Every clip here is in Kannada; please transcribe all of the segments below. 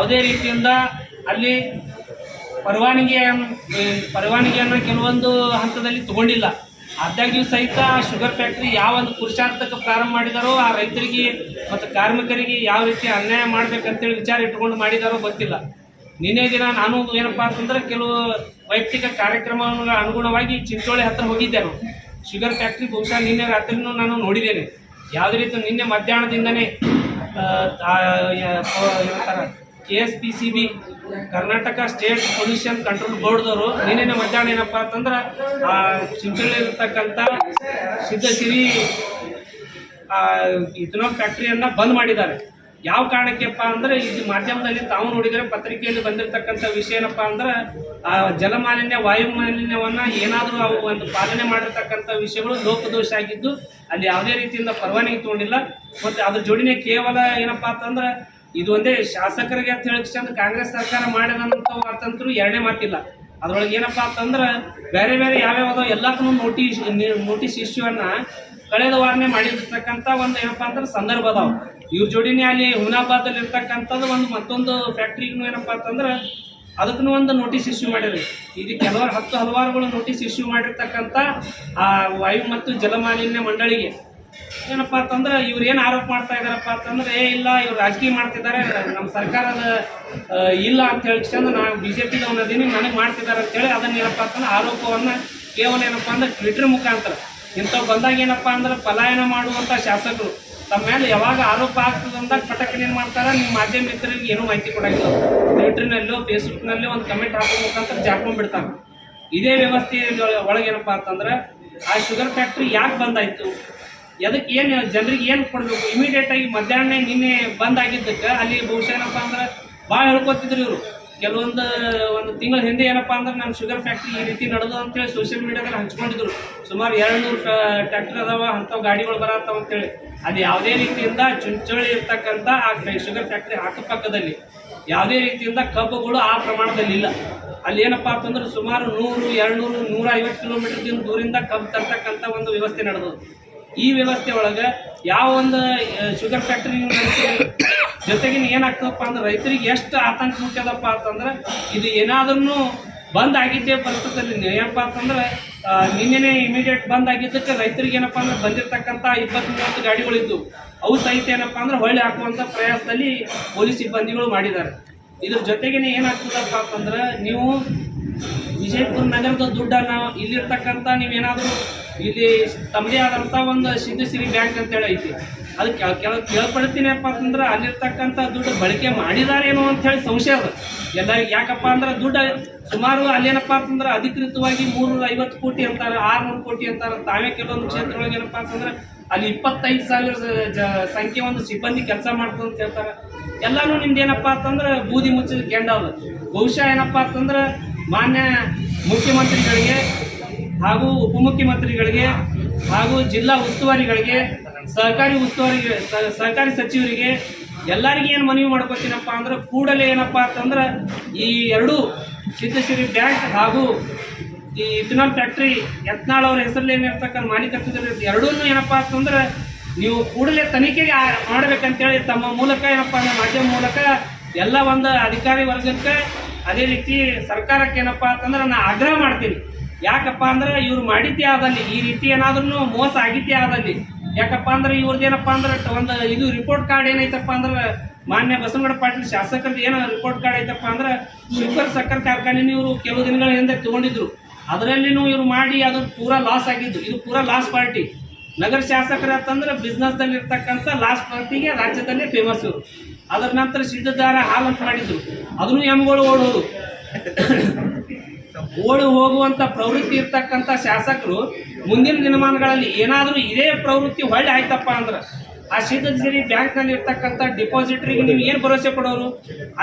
ಯಾವುದೇ ರೀತಿಯಿಂದ ಅಲ್ಲಿ ಪರವಾನಗಿಯನ್ನು ಕೆಲವೊಂದು ಹಂತದಲ್ಲಿ ತಗೊಂಡಿಲ್ಲ. ಆದಾಗ್ಯೂ ಸಹಿತ ಶುಗರ್ ಫ್ಯಾಕ್ಟ್ರಿ ಯಾವ ಒಂದು ಪುರುಷಾರ್ಥಕ್ಕೆ ಪ್ರಾರಂಭ ಮಾಡಿದಾರೋ ಆ ರೈತರಿಗೆ ಮತ್ತು ಕಾರ್ಮಿಕರಿಗೆ ಯಾವ ರೀತಿ ಅನ್ಯಾಯ ಮಾಡಬೇಕಂತೇಳಿ ವಿಚಾರ ಇಟ್ಕೊಂಡು ಮಾಡಿದಾರೋ ಗೊತ್ತಿಲ್ಲ. ನಿನ್ನೆ ದಿನ ನಾನು ಏನಪ್ಪ ಅಂತಂದ್ರೆ ಕೆಲವು ವೈಯಕ್ತಿಕ ಕಾರ್ಯಕ್ರಮಗಳ ಅನುಗುಣವಾಗಿ ಚಿಂಚೋಳಿ ಹತ್ತಿರ ಹೋಗಿದ್ದೆ. ನಾನು ಶುಗರ್ ಫ್ಯಾಕ್ಟ್ರಿ ಬಹುಶಃ ನಿನ್ನೆ ರಾತ್ರಿನೂ ನಾನು ನೋಡಿದ್ದೇನೆ. ಯಾವುದೇ ರೀತಿ ನಿನ್ನೆ ಮಧ್ಯಾಹ್ನದಿಂದನೇ ಏನಂತಾರೆ KSPCB Karnataka state pollution control ಬೋರ್ಡ್ದವರು ನಿನ್ನೆ ಮಧ್ಯಾಹ್ನ ಏನಪ್ಪ ಅಂತಂದ್ರೆ ಆ ಚಿಂಚೋಳಿ ಇರತಕ್ಕಂಥ ಸಿದ್ಧಸಿರಿ ಇಥನಾಲ್ ಫ್ಯಾಕ್ಟ್ರಿಯನ್ನು ಬಂದ್ ಮಾಡಿದ್ದಾರೆ. ಯಾವ ಕಾರಣಕ್ಕೆಪ್ಪ ಅಂದರೆ ಇದು ಮಾಧ್ಯಮದಲ್ಲಿ ತಾವು ನೋಡಿದರೆ ಪತ್ರಿಕೆಯಲ್ಲಿ ಬಂದಿರತಕ್ಕಂಥ ವಿಷಯ ಏನಪ್ಪ ಅಂದ್ರೆ ಜಲಮಾಲಿನ್ಯ ವಾಯು ಮಾಲಿನ್ಯವನ್ನು ಏನಾದರೂ ಅವು ಒಂದು ಪಾಲನೆ ಮಾಡಿರ್ತಕ್ಕಂಥ ವಿಷಯಗಳು ಲೋಪದೋಷ ಆಗಿದ್ದು ಅಲ್ಲಿ ಯಾವುದೇ ರೀತಿಯಿಂದ ಪರವಾನಗಿ ತೊಗೊಂಡಿಲ್ಲ. ಮತ್ತು ಅದ್ರ ಜೋಡಿನೇ ಕೇವಲ ಏನಪ್ಪ ಅಂತಂದ್ರೆ ಇದು ಒಂದೇ ಶಾಸಕರಿಗೆ ಅಂತ ಹೇಳಿ ಚಂದ ಕಾಂಗ್ರೆಸ್ ಸರ್ಕಾರ ಮಾಡಿದಂಥ ಅರ್ಥಂತರೂ ಎರಡನೇ ಮಾತಿಲ್ಲ. ಅದರೊಳಗೆ ಏನಪ್ಪ ಅಂತಂದ್ರೆ ಬೇರೆ ಬೇರೆ ಯಾವ್ಯಾವುದೋ ಎಲ್ಲಕ್ಕೂ ನೋಟಿಸ್ ಇಶ್ಯೂವನ್ನು ಕಳೆದ ವಾರನೇ ಮಾಡಿರ್ತಕ್ಕಂಥ ಒಂದು ಏನಪ್ಪ ಅಂತಂದ್ರೆ ಸಂದರ್ಭ ಅದಾವೆ. ಇವ್ರ ಜೋಡಿನೇ ಅಲ್ಲಿ ಹುಮನಾಬಾದಲ್ಲಿ ಇರ್ತಕ್ಕಂಥದ್ದು ಒಂದು ಮತ್ತೊಂದು ಫ್ಯಾಕ್ಟ್ರಿಗೂ ಏನಪ್ಪ ಅಂತಂದ್ರೆ ಅದಕ್ಕೂ ಒಂದು ನೋಟಿಸ್ ಇಶ್ಯೂ ಮಾಡಿರಿ. ಇದು ಹಲವಾರುಗಳು ನೋಟಿಸ್ ಇಶ್ಯೂ ಮಾಡಿರ್ತಕ್ಕಂಥ ಆ ವಾಯು ಮತ್ತು ಜಲಮಾಲಿನ್ಯ ಮಂಡಳಿಗೆ ಏನಪ್ಪ ಅಂತಂದ್ರೆ ಇವ್ರು ಏನು ಆರೋಪ ಮಾಡ್ತಾ ಇದ್ದಾರಪ್ಪ ಅಂತಂದ್ರೆ ಇಲ್ಲ ಇವ್ರು ರಾಜಕೀಯ ಮಾಡ್ತಿದ್ದಾರೆ, ನಮ್ಮ ಸರ್ಕಾರದ ಇಲ್ಲ ಅಂತ ಹೇಳಿ ಚಂದ ನಾನು BJPದವನದೀನಿ ನನಗೆ ಮಾಡ್ತಿದ್ದಾರೆ ಅಂತೇಳಿ ಅದನ್ನ ಏನಪ್ಪ ಅಂತಂದ್ರೆ ಆರೋಪವನ್ನು ಕೇವಲ ಏನಪ್ಪ ಅಂದ್ರೆ ಟ್ವಿಟರ್ ಮುಖಾಂತರ ಇಂಥವು ಬಂದಾಗ ಏನಪ್ಪ ಅಂದ್ರೆ ಪಲಾಯನ ಮಾಡುವಂಥ ಶಾಸಕರು ತಮ್ಮ ಮೇಲೆ ಯಾವಾಗ ಆರೋಪ ಆಗ್ತದೆ ಅಂದಾಗ ಪಟಕನ ಏನು ಮಾಡ್ತಾರೆ, ನಿಮ್ಮ ಮಾಧ್ಯಮ ಮಿತ್ರರಿಗೆ ಏನೂ ಮಾಹಿತಿ ಕೊಡೋಂಗಿಲ್ಲ. ಟ್ವಿಟರ್ನಲ್ಲೋ ಫೇಸ್ಬುಕ್ನಲ್ಲೋ ಒಂದು ಕಮೆಂಟ್ ಹಾಕೋ ಮುಖಾಂತರ ಜಾಕೊಂಡ್ಬಿಡ್ತಾರೆ. ಇದೇ ವ್ಯವಸ್ಥೆ ಒಳಗೇನಪ್ಪ ಅಂತಂದ್ರೆ ಆ ಶುಗರ್ ಫ್ಯಾಕ್ಟ್ರಿ ಯಾಕೆ ಬಂದಾಯಿತು, ಅದಕ್ಕೆ ಏನು ಜನರಿಗೆ ಏನು ಕೊಡಬೇಕು, ಇಮಿಡಿಯೇಟಾಗಿ ಮಧ್ಯಾಹ್ನ ನಿನ್ನೆ ಬಂದಾಗಿದ್ದಕ್ಕೆ ಅಲ್ಲಿ ಬಹುಶಃ ಏನಪ್ಪ ಅಂದ್ರೆ ಭಾಳ ಹೇಳ್ಕೊತಿದ್ರು ಇವರು. ಒಂದು ತಿಂಗಳ ಹಿಂದೆ ಏನಪ್ಪ ಅಂದ್ರೆ ನಮ್ಮ ಶುಗರ್ ಫ್ಯಾಕ್ಟ್ರಿ ಈ ರೀತಿ ನಡೆದು ಅಂತೇಳಿ ಸೋಷಿಯಲ್ ಮೀಡಿಯಾದಲ್ಲಿ ಹಂಚ್ಕೊಂಡಿದ್ರು. ಸುಮಾರು 200 ಟ್ರ್ಯಾಕ್ಟರ್ ಅದಾವ, ಅಂಥವು ಗಾಡಿಗಳು ಬರತ್ತವ ಅಂತೇಳಿ. ಅದು ಯಾವುದೇ ರೀತಿಯಿಂದ ಚಿಂಚೋಳಿ ಇರ್ತಕ್ಕಂಥ ಆ ಶುಗರ್ ಫ್ಯಾಕ್ಟ್ರಿ ಅಕ್ಕಪಕ್ಕದಲ್ಲಿ ಯಾವುದೇ ರೀತಿಯಿಂದ ಕಬ್ಬುಗಳು ಆ ಪ್ರಮಾಣದಲ್ಲಿ ಇಲ್ಲ. ಅಲ್ಲಿ ಏನಪ್ಪ ಅಂತಂದ್ರೆ ಸುಮಾರು 100, 200, 150 ಕಿಲೋಮೀಟರ್ ದೂರಿಂದ ಕಬ್ಬು ತರ್ತಕ್ಕಂಥ ಒಂದು ವ್ಯವಸ್ಥೆ ನಡೆದು ಈ ವ್ಯವಸ್ಥೆ ಒಳಗೆ ಯಾವ ಒಂದು ಶುಗರ್ ಫ್ಯಾಕ್ಟ್ರಿ ಜೊತೆಗಿನ ಏನಾಗ್ತದಪ್ಪ ಅಂದ್ರೆ ರೈತರಿಗೆ ಎಷ್ಟು ಆತಂಕ ಮುಖ್ಯದಪ್ಪ ಅಂತಂದ್ರೆ ಇದು ಏನಾದ್ರೂ ಬಂದ್ ಆಗಿದ್ದೇ ಪರಿಸ್ಥಿತಿಯಲ್ಲಿ ಏನಪ್ಪ ಅಂತಂದ್ರೆ ನಿನ್ನೆ ಇಮಿಡಿಯೇಟ್ ಬಂದ್ ಆಗಿದ್ದಕ್ಕೆ ರೈತರಿಗೆ ಏನಪ್ಪ ಅಂದ್ರೆ ಬಂದಿರತಕ್ಕಂಥ 20-30 ಗಾಡಿಗಳಿದ್ದು ಅವು ಸಹಿತ ಏನಪ್ಪ ಅಂದ್ರೆ ಹೊಳ್ಳಿ ಹಾಕುವಂಥ ಪ್ರಯಾಸದಲ್ಲಿ ಪೊಲೀಸ್ ಸಿಬ್ಬಂದಿಗಳು ಮಾಡಿದ್ದಾರೆ. ಇದ್ರ ಜೊತೆಗೇನೆ ಏನಾಗ್ತದಪ್ಪ ಅಂತಂದ್ರೆ ನೀವು ವಿಜಯಪುರ ನಗರದ ದುಡ್ಡನ್ನು ಇಲ್ಲಿರ್ತಕ್ಕಂಥ ನೀವೇನಾದರೂ ಇಲ್ಲಿ ತಮ್ಮದೇ ಆದಂಥ ಒಂದು ಸಿದ್ಧಸಿರಿ ಬ್ಯಾಂಕ್ ಅಂತೇಳಿ ಐತಿ, ಅದಕ್ಕೆ ಕೇಳ್ಪಡ್ತೀನಪ್ಪ ಅಂತಂದ್ರೆ ಅಲ್ಲಿರ್ತಕ್ಕಂಥ ದುಡ್ಡು ಬಳಕೆ ಮಾಡಿದಾರೇನೋ ಅಂಥೇಳಿ ಸಂಶಯ ಅದ ಎಲ್ಲರಿಗೆ. ಯಾಕಪ್ಪ ಅಂದ್ರೆ ದುಡ್ಡು ಸುಮಾರು ಅಲ್ಲೇನಪ್ಪ ಅಂತಂದ್ರೆ ಅಧಿಕೃತವಾಗಿ 350 ಕೋಟಿ ಅಂತಾರೆ, 600 ಕೋಟಿ ಅಂತಾರೆ. ತಾವೇ ಕೆಲವೊಂದು ಕ್ಷೇತ್ರಗಳಿಗೆ ಏನಪ್ಪ ಅಂತಂದ್ರೆ ಅಲ್ಲಿ 25,000 ಸಂಖ್ಯೆ ಒಂದು ಸಿಬ್ಬಂದಿ ಕೆಲಸ ಮಾಡ್ತದೆ ಅಂತ ಹೇಳ್ತಾರೆ. ಎಲ್ಲನೂ ನಿಮ್ದು ಏನಪ್ಪ ಅಂತಂದ್ರೆ ಬೂದಿ ಮುಚ್ಚಿದ ಕೆಂಡ ಅದ. ಬಹುಶಃ ಏನಪ್ಪ ಅಂತಂದ್ರೆ ಮಾನ್ಯ ಮುಖ್ಯಮಂತ್ರಿಗಳಿಗೆ ಹಾಗೂ ಉಪಮುಖ್ಯಮಂತ್ರಿಗಳಿಗೆ ಹಾಗೂ ಜಿಲ್ಲಾ ಉಸ್ತುವಾರಿಗಳಿಗೆ ಸಹಕಾರಿ ಸಚಿವರಿಗೆ ಎಲ್ಲರಿಗೆ ಏನು ಮನವಿ ಮಾಡ್ಕೊತೀನಪ್ಪ ಅಂದ್ರೆ ಕೂಡಲೇ ಏನಪ್ಪ ಅಂತಂದ್ರೆ ಈ ಎರಡೂ ಸಿದ್ಧಸಿರಿ ಬ್ಯಾಂಕ್ ಹಾಗೂ ಈ ಇಥನಾಲ್ ಫ್ಯಾಕ್ಟ್ರಿ ಯತ್ನಾಳ್ ಅವರ ಹೆಸರಲ್ಲಿ ಏನಿರ್ತಕ್ಕಂಥ ಮಾಲೀಕತ್ವದಲ್ಲಿ ಎರಡೂ ಏನಪ್ಪ ಅಂತಂದ್ರೆ ನೀವು ಕೂಡಲೇ ತನಿಖೆಗೆ ಮಾಡಬೇಕಂತೇಳಿ ತಮ್ಮ ಮೂಲಕ ಏನಪ್ಪ ಅಂದ್ರೆ ಮಾಧ್ಯಮ ಮೂಲಕ ಎಲ್ಲ ಒಂದು ಅಧಿಕಾರಿ ವರ್ಗಕ್ಕೆ ಅದೇ ರೀತಿ ಸರ್ಕಾರಕ್ಕೆ ಏನಪ್ಪ ಅಂತಂದ್ರೆ ನಾನು ಆಗ್ರಹ ಮಾಡ್ತೀನಿ. ಯಾಕಪ್ಪ ಅಂದ್ರೆ ಇವ್ರು ಮಾಡಿದ್ದೇ ಆದಲ್ಲಿ ಈ ರೀತಿ ಏನಾದ್ರೂ ಮೋಸ ಆಗಿದ್ದೇ ಆದಲ್ಲಿ, ಯಾಕಪ್ಪ ಅಂದ್ರೆ ಇವ್ರದ್ದೇನಪ್ಪ ಅಂದ್ರೆ ಒಂದು ಇದು ರಿಪೋರ್ಟ್ ಕಾರ್ಡ್ ಏನೈತಪ್ಪ ಅಂದ್ರೆ ಮಾನ್ಯ ಬಸವನಗೌಡ ಪಾಟೀಲ್ ಶಾಸಕರದ್ದು ಏನೋ ರಿಪೋರ್ಟ್ ಕಾರ್ಡ್ ಐತಪ್ಪ ಅಂದ್ರೆ ಶುಗರ್ ಸಕ್ಕರೆ ಕಾರ್ಖಾನೆ ಇವರು ಕೆಲವು ದಿನಗಳ ಹಿಂದೆ ತಗೊಂಡಿದ್ರು. ಅದರಲ್ಲಿನೂ ಇವ್ರು ಮಾಡಿ ಅದು ಪೂರಾ ಲಾಸ್ ಆಗಿದ್ದು. ಇದು ಪೂರಾ ಲಾಸ್ ಪಾರ್ಟಿ. ನಗರ ಶಾಸಕರ ಅಂತಂದ್ರೆ ಬಿಸ್ನೆಸ್ದಲ್ಲಿ ಇರ್ತಕ್ಕಂಥ ಲಾಸ್ ಪಾರ್ಟಿಗೆ ರಾಜ್ಯದಲ್ಲೇ ಫೇಮಸ್ ಇವರು. ಅದರ ನಂತರ ಸಿದ್ಧದಾರ ಹಾಲ್ ಅಂತ ಮಾಡಿದ್ರು, ಅದನ್ನು ಎಮ್ಗಳು ಓಡಿ ಹೋಗುವಂಥ ಪ್ರವೃತ್ತಿ ಇರ್ತಕ್ಕಂಥ ಶಾಸಕರು ಮುಂದಿನ ದಿನಮಾನಗಳಲ್ಲಿ ಏನಾದರೂ ಇದೇ ಪ್ರವೃತ್ತಿ ಹೊಳ್ಳಿ ಆಯ್ತಪ್ಪ ಅಂದ್ರೆ ಆ ಸಿದ್ಧಸಿರಿ ಬ್ಯಾಂಕ್ನಲ್ಲಿ ಇರ್ತಕ್ಕಂಥ ಡಿಪಾಸಿಟ್ರಿಗೆ ನೀವು ಏನು ಭರವಸೆ ಕೊಡೋರು,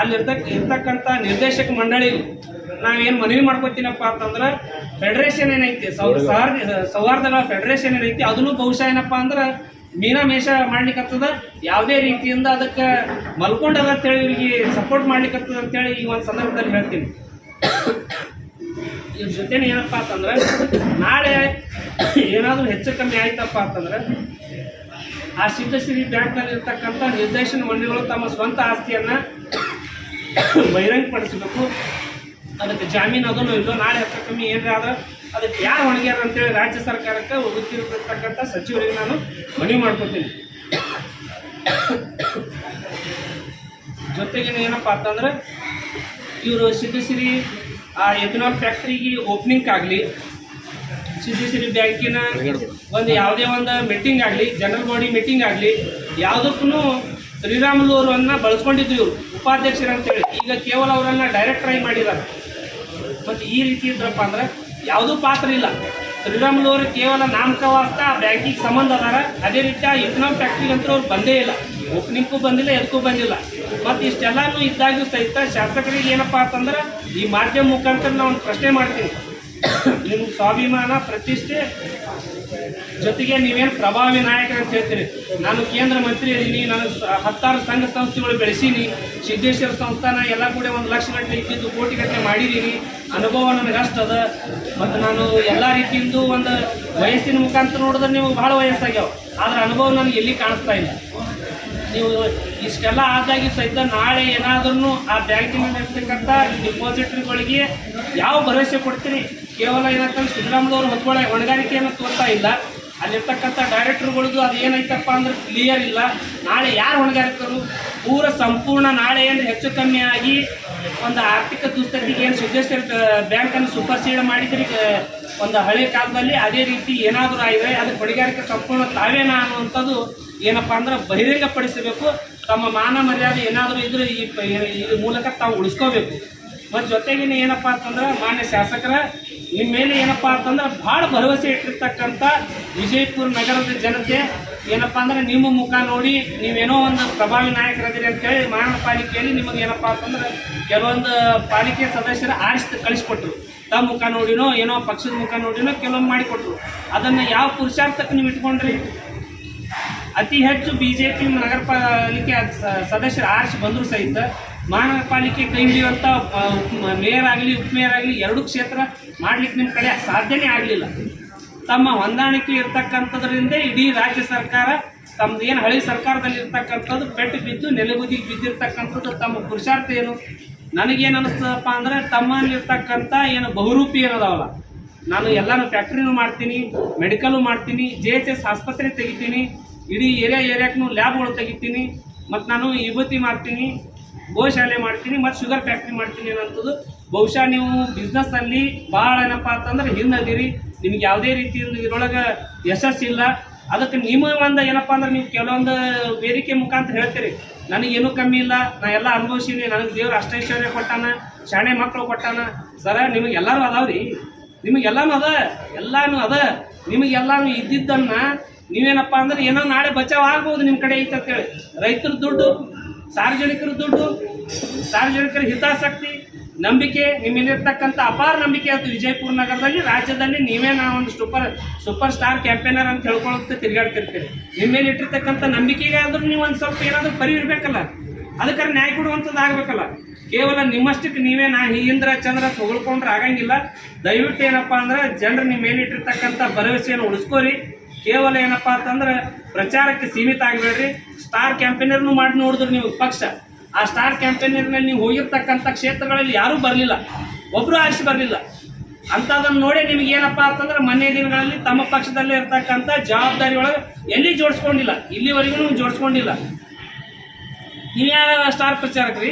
ಇರ್ತಕ್ಕಂಥ ನಿರ್ದೇಶಕ ಮಂಡಳಿಗೆ ನಾವೇನು ಮನವಿ ಮಾಡ್ಕೊತೀನಪ್ಪ ಅಂತಂದ್ರೆ ಫೆಡರೇಷನ್ ಏನೈತಿ ಸೌಹಾರ್ದಗಳ ಫೆಡರೇಷನ್ ಏನೈತಿ ಅದನ್ನು ಬಹುಶಃ ಏನಪ್ಪ ಅಂದ್ರೆ ಮೀನಾಮೇಷ ಮಾಡ್ಲಿಕ್ಕತ್ತದ. ಯಾವುದೇ ರೀತಿಯಿಂದ ಅದಕ್ಕೆ ಮಲ್ಕೊಂಡದ ಅಂತೇಳಿ ಇವರಿಗೆ ಸಪೋರ್ಟ್ ಮಾಡ್ಲಿಕ್ಕತ್ತದ ಅಂತೇಳಿ ಈ ಒಂದು ಸಂದರ್ಭದಲ್ಲಿ ಹೇಳ್ತೀನಿ. ಇದ್ರ ಜೊತೆನೇ ಏನಪ್ಪ ಅಂತಂದ್ರೆ ನಾಳೆ ಏನಾದರೂ ಹೆಚ್ಚು ಕಮ್ಮಿ ಆಯ್ತಪ್ಪ ಅಂತಂದ್ರೆ ಆ ಸಿದ್ಧಸಿರಿ ಬ್ಯಾಂಕ್ನಲ್ಲಿ ಇರ್ತಕ್ಕಂಥ ನಿರ್ದೇಶನ ಮಂಡಳಿಗಳು ತಮ್ಮ ಸ್ವಂತ ಆಸ್ತಿಯನ್ನು ಬಹಿರಂಗಪಡಿಸಬೇಕು. ಅದಕ್ಕೆ ಜಾಮೀನು ಅದನ್ನು ಇಲ್ಲೋ ನಾಳೆ ಹೆಚ್ಚು ಕಮ್ಮಿ ಏನಾರ ಆದ್ರೆ ಅದಕ್ಕೆ ಯಾರು ಹೊಣೆಗಾರ ಅಂತೇಳಿ ರಾಜ್ಯ ಸರ್ಕಾರಕ್ಕೆ ಗೊತ್ತಿರತಕ್ಕಂಥ ಸಚಿವರಿಗೆ ನಾನು ಮನವಿ ಮಾಡ್ಕೊತೀನಿ. ಜೊತೆಗೆ ಏನಪ್ಪ ಅಂತಂದ್ರೆ ಇವರು ಸಿದ್ಧಸಿರಿ ಆ ಎಥನಾಲ್ ಫ್ಯಾಕ್ಟ್ರಿಗೆ ಓಪನಿಂಗ್ ಆಗಲಿ, ಸಿದ್ಧಸಿರಿ ಬ್ಯಾಂಕಿನ ಒಂದು ಯಾವುದೇ ಒಂದು ಮೀಟಿಂಗ್ ಆಗಲಿ, ಜನರಲ್ ಬಾಡಿ ಮೀಟಿಂಗ್ ಆಗಲಿ, ಯಾವುದಕ್ಕೂ ಶ್ರೀರಾಮುಲು ಅವರನ್ನು ಬಳಸ್ಕೊಂಡಿದ್ರು ಇವರು ಉಪಾಧ್ಯಕ್ಷರು ಅಂತೇಳಿ. ಈಗ ಕೇವಲ ಅವರನ್ನು ಡೈರೆಕ್ಟರ್ ಆಗಿ ಮಾಡಿದ್ದಾರೆ. ಮತ್ತು ಈ ರೀತಿ ಇದ್ರಪ್ಪ ಅಂದ್ರೆ ಯಾವುದೂ ಪಾತ್ರ ಇಲ್ಲ. ಶ್ರೀರಾಮುಲು ಅವರು ಕೇವಲ ನಾಮಕವಾಸ್ತ ಬ್ಯಾಂಕಿಗೆ ಸಂಬಂಧ ಅದಾರ. ಅದೇ ರೀತಿ ಆ ಎಥನಾಲ್ ಫ್ಯಾಕ್ಟ್ರಿಗೆ ಅಂತೂ ಅವ್ರು ಬಂದೇ ಇಲ್ಲ, ಓಪನಿಂಗ್ಗೂ ಬಂದಿಲ್ಲ, ಎದಕ್ಕೂ ಬಂದಿಲ್ಲ. ಮತ್ತು ಇಷ್ಟೆಲ್ಲನೂ ಇದ್ದಾಗೂ ಸಹಿತ ಶಾಸಕರಿಗೆ ಏನಪ್ಪ ಅಂತಂದ್ರೆ ಈ ಮಾಧ್ಯಮ ಮುಖಾಂತರ ನಾನು ಒಂದು ಪ್ರಶ್ನೆ ಮಾಡ್ತೀನಿ. ನಿಮ್ಮ ಸ್ವಾಭಿಮಾನ, ಪ್ರತಿಷ್ಠೆ ಜೊತೆಗೆ ನೀವೇನು ಪ್ರಭಾವಿ ನಾಯಕರು ಅಂತ ಹೇಳ್ತೀರಿ. ನಾನು ಕೇಂದ್ರ ಮಂತ್ರಿ ಇದ್ದೀನಿ, ನಾನು 10 ಸಂಘ ಸಂಸ್ಥೆಗಳು ಬೆಳೆಸೀನಿ, ಸಿದ್ದೇಶ್ವರ ಸಂಸ್ಥಾನ ಎಲ್ಲ ಕೂಡ 1 ಲಕ್ಷ ಗಟ್ಟಲೆ ಇದ್ದಿದ್ದು ಕೋಟಿಗಟ್ಟಲೆ ಮಾಡಿದ್ದೀನಿ. ಅನುಭವ ನನಗೆ ಅಷ್ಟು ಅದ. ಮತ್ತು ನಾನು ಎಲ್ಲ ರೀತಿಯಿಂದ ಒಂದು ವಯಸ್ಸಿನ ಮುಖಾಂತರ ನೋಡಿದ್ರೆ ನೀವು ಭಾಳ ವಯಸ್ಸಾಗ್ಯಾವ, ಆದರೆ ಅನುಭವ ನನಗೆ ಎಲ್ಲಿ ಕಾಣಿಸ್ತಾ ಇಲ್ಲ. ನೀವು ಇಷ್ಟೆಲ್ಲ ಆದಾಗಿ ಸಹಿತ ನಾಳೆ ಏನಾದ್ರೂ ಆ ಬ್ಯಾಂಕಿನಲ್ಲಿರ್ತಕ್ಕಂಥ ಡಿಪಾಸಿಟ್ರಿಗಳಿಗೆ ಯಾವ ಭರವಸೆ ಕೊಡ್ತೀರಿ? ಕೇವಲ ಏನಂತಂದ್ರೆ ಸಿದ್ದರಾಮಯ್ಯ ಅವರು ಹೊಣೆಗಾರಿಕೆಯನ್ನು ತೋರ್ತಾ ಇಲ್ಲ. ಅಲ್ಲಿರ್ತಕ್ಕಂಥ ಡೈರೆಕ್ಟರ್ಗಳದ್ದು ಅದು ಏನೈತಪ್ಪ ಅಂದ್ರೆ ಕ್ಲಿಯರ್ ಇಲ್ಲ. ನಾಳೆ ಯಾರು ಹೊಣೆಗಾರಿಕರು? ಸಂಪೂರ್ಣ ನಾಳೆ ಏನು ಹೆಚ್ಚು ಕಮ್ಮಿ ಆಗಿ ಒಂದು ಆರ್ಥಿಕ ದುಸ್ಥಿತಿಗೆ ಏನು ಸಿದ್ದೇಶ್ವರ ಬ್ಯಾಂಕನ್ನು ಸೂಪರ್ಸೀಡ್ ಮಾಡಿದ್ರಿ ಒಂದು ಹಳೆ ಕಾಲದಲ್ಲಿ, ಅದೇ ರೀತಿ ಏನಾದರೂ ಆಗಿದೆ ಅದಕ್ಕೆ ಹೊಣೆಗಾರಿಕೆ ಸಂಪೂರ್ಣ ತಾವೇನಾ ಅನ್ನುವಂಥದ್ದು ಏನಪ್ಪ ಅಂದ್ರೆ ಬಹಿರಂಗಪಡಿಸಬೇಕು. ತಮ್ಮ ಮಾನ ಮರ್ಯಾದೆ ಏನಾದರೂ ಇದ್ರೆ ಈ ಮೂಲಕ ತಾವು ಉಳಿಸ್ಕೋಬೇಕು. ಮತ್ತು ಜೊತೆಗಿನ ಏನಪ್ಪ ಅಂತಂದ್ರೆ ಮಾನ್ಯ ಶಾಸಕರ ನಿಮ್ಮ ಮೇಲೆ ಏನಪ್ಪ ಅಂತಂದ್ರೆ ಭಾಳ ಭರವಸೆ ಇಟ್ಟಿರ್ತಕ್ಕಂಥ ವಿಜಯಪುರ ನಗರದ ಜನತೆ ಏನಪ್ಪ ಅಂದ್ರೆ ನಿಮ್ಮ ಮುಖ ನೋಡಿ ನೀವೇನೋ ಒಂದು ಪ್ರಭಾವಿ ನಾಯಕರದಿರಿ ಅಂತೇಳಿ ಮಹಾನಗರ ಪಾಲಿಕೆಯಲ್ಲಿ ನಿಮಗೆ ಏನಪ್ಪ ಅಂತಂದ್ರೆ ಕೆಲವೊಂದು ಪಾಲಿಕೆ ಸದಸ್ಯರ ಕಳಿಸ್ಕೊಟ್ರು. ತಮ್ಮ ಮುಖ ನೋಡಿನೋ ಏನೋ ಪಕ್ಷದ ಮುಖ ನೋಡಿನೋ ಕೆಲವೊಂದು ಮಾಡಿಕೊಟ್ರು. ಅದನ್ನು ಯಾವ ಪುರುಷಾರ್ಥಕ್ಕೆ ನೀವು ಇಟ್ಕೊಂಡ್ರಿ? ಅತಿ ಹೆಚ್ಚು BJP ನಗರ ಪಾಲಿಕೆ ಸದಸ್ಯರು ಆರಿಸಿ ಬಂದರೂ ಸಹಿತ ಮಹಾನಗರ ಪಾಲಿಕೆ ಕೈ ಹಿಡಿಯುವಂಥ ಮೇಯರ್ ಆಗಲಿ ಉಪಮೇಯರ್ ಆಗಲಿ 2 ಕ್ಷೇತ್ರ ಮಾಡಲಿಕ್ಕೆ ನಿಮ್ಮ ಕಡೆ ಸಾಧ್ಯನೇ ಆಗಲಿಲ್ಲ. ತಮ್ಮ ಹೊಂದಾಣಿಕೆ ಇರ್ತಕ್ಕಂಥದ್ರಿಂದ ಇಡೀ ರಾಜ್ಯ ಸರ್ಕಾರ ತಮ್ಮದು ಏನು ಹಳೆ ಸರ್ಕಾರದಲ್ಲಿ ಇರ್ತಕ್ಕಂಥದ್ದು ಪೆಟ್ಟು ಬಿದ್ದು ನೆಲಗುದಿಗೆ ಬಿದ್ದಿರ್ತಕ್ಕಂಥದ್ದು ತಮ್ಮ ಪುರುಷಾರ್ಥ ಏನು? ನನಗೇನು ಅನ್ನಿಸ್ತದಪ್ಪ ಅಂದರೆ ತಮ್ಮಲ್ಲಿರ್ತಕ್ಕಂಥ ಏನು ಬಹುರೂಪಿ ಏನದಾವಲ್ಲ, ನಾನು ಎಲ್ಲನೂ ಫ್ಯಾಕ್ಟ್ರಿನೂ ಮಾಡ್ತೀನಿ, ಮೆಡಿಕಲು ಮಾಡ್ತೀನಿ, JHS ಆಸ್ಪತ್ರೆ ತೆಗಿತೀನಿ, ಇಡೀ ಏರಿಯಾಕ್ಕೂ ಲ್ಯಾಬ್ಗಳು ತೆಗಿತೀನಿ, ಮತ್ತು ನಾನು ವಿಭೂತಿ ಮಾಡ್ತೀನಿ, ಗೋಶಾಲೆ ಮಾಡ್ತೀನಿ, ಮತ್ತು ಶುಗರ್ ಫ್ಯಾಕ್ಟ್ರಿ ಮಾಡ್ತೀನಿ ಅನ್ನೋಂಥದ್ದು. ಬಹುಶಃ ನೀವು ಬಿಸ್ನೆಸ್ಸಲ್ಲಿ ಭಾಳ ಏನಪ್ಪ ಅಂತಂದ್ರೆ ಹಿಂದದಿರಿ. ನಿಮ್ಗೆ ಯಾವುದೇ ರೀತಿಯಿಂದ ಇದರೊಳಗೆ ಯಶಸ್ಸಿಲ್ಲ. ಅದಕ್ಕೆ ನಿಮ್ಮ ಒಂದು ಏನಪ್ಪ ಅಂದ್ರೆ ನೀವು ಕೆಲವೊಂದು ವೇದಿಕೆ ಮುಖಾಂತರ ಹೇಳ್ತೀರಿ ನನಗೇನೂ ಕಮ್ಮಿ ಇಲ್ಲ, ನಾ ಎಲ್ಲ ಅನುಭವಿಸೀನಿ, ನನಗೆ ದೇವ್ರು ಅಷ್ಟೈಶ್ವರ್ಯ ಕೊಟ್ಟಾನ, ಶಾಣೆ ಮಕ್ಕಳು ಕೊಟ್ಟಾನ. ಸರ ನಿಮಗೆಲ್ಲರೂ ಅದಾವ್ರಿ, ನಿಮಗೆಲ್ಲನೂ ಎಲ್ಲನೂ ಅದ. ನಿಮಗೆಲ್ಲನೂ ಇದ್ದಿದ್ದನ್ನು ನೀವೇನಪ್ಪ ಅಂದ್ರೆ ಏನೋ ನಾಳೆ ಬಚಾವ್ ಆಗ್ಬೋದು ನಿಮ್ಮ ಕಡೆ ಐತೆ ಅಂತೇಳಿ. ರೈತರ ದುಡ್ಡು, ಸಾರ್ವಜನಿಕರ ದುಡ್ಡು, ಸಾರ್ವಜನಿಕರ ಹಿತಾಸಕ್ತಿ, ನಂಬಿಕೆ ನಿಮ್ಮಲ್ಲಿರ್ತಕ್ಕಂಥ ಅಪಾರ ನಂಬಿಕೆ ಅದು ವಿಜಯಪುರ ನಗರದಲ್ಲಿ, ರಾಜ್ಯದಲ್ಲಿ ನೀವೇ ನಾವು ಒಂದು ಸೂಪರ್ ಸ್ಟಾರ್ ಕ್ಯಾಂಪೇನರ್ ಅಂತ ಹೇಳ್ಕೊಳ್ಳುತ್ತೆ ತಿರುಗಾಡ್ತಿರ್ತೀರಿ. ನಿಮ್ಮ ಮೇಲೆ ಇಟ್ಟಿರ್ತಕ್ಕಂಥ ನಂಬಿಕೆಗೆ ಆದ್ರೂ ನೀವು ಒಂದು ಸ್ವಲ್ಪ ಏನಾದರೂ ಪರಿ ಇರಬೇಕಲ್ಲ, ಅದಕ್ಕೆ ನ್ಯಾಯ ಕೊಡುವಂಥದ್ದು ಆಗಬೇಕಲ್ಲ. ಕೇವಲ ನಿಮ್ಮಷ್ಟಕ್ಕೆ ನೀವೇ ಇಂದ್ರ ಚಂದ್ರ ಹೊಗಳ್ಕೊಂಡ್ರೆ ಆಗಂಗಿಲ್ಲ. ದಯವಿಟ್ಟು ಏನಪ್ಪ ಅಂದ್ರೆ ಜನರು ನಿಮ್ಮ ಮೇಲೆ ಇಟ್ಟಿರ್ತಕ್ಕಂಥ ಭರವಸೆಯನ್ನು ಉಳಿಸ್ಕೋರಿ. ಕೇವಲ ಏನಪ್ಪ ಅಂತಂದ್ರೆ ಪ್ರಚಾರಕ್ಕೆ ಸೀಮಿತ ಆಗಬೇಡ್ರಿ. ಸ್ಟಾರ್ ಕ್ಯಾಂಪೇನರ್ನು ಮಾಡಿ ನೋಡಿದ್ರು ನೀವು ಪಕ್ಷ, ಆ ಸ್ಟಾರ್ ಕ್ಯಾಂಪೇನರ್ನಲ್ಲಿ ನೀವು ಹೋಗಿರ್ತಕ್ಕಂಥ ಕ್ಷೇತ್ರಗಳಲ್ಲಿ ಯಾರೂ ಬರಲಿಲ್ಲ, ಒಬ್ಬರು ಆರಿಸಿ ಬರಲಿಲ್ಲ. ಅಂಥದನ್ನು ನೋಡಿ ನಿಮಗೆ ಏನಪ್ಪ ಅಂತಂದ್ರೆ ಮೊನ್ನೆ ದಿನಗಳಲ್ಲಿ ತಮ್ಮ ಪಕ್ಷದಲ್ಲೇ ಇರ್ತಕ್ಕಂಥ ಜವಾಬ್ದಾರಿ ಒಳಗೆ ಎಲ್ಲಿ ಜೋಡಿಸ್ಕೊಂಡಿಲ್ಲ, ಇಲ್ಲಿವರೆಗೂ ಜೋಡಿಸ್ಕೊಂಡಿಲ್ಲ. ನೀವು ಯಾವ ಸ್ಟಾರ್ ಪ್ರಚಾರಕ್ರಿ?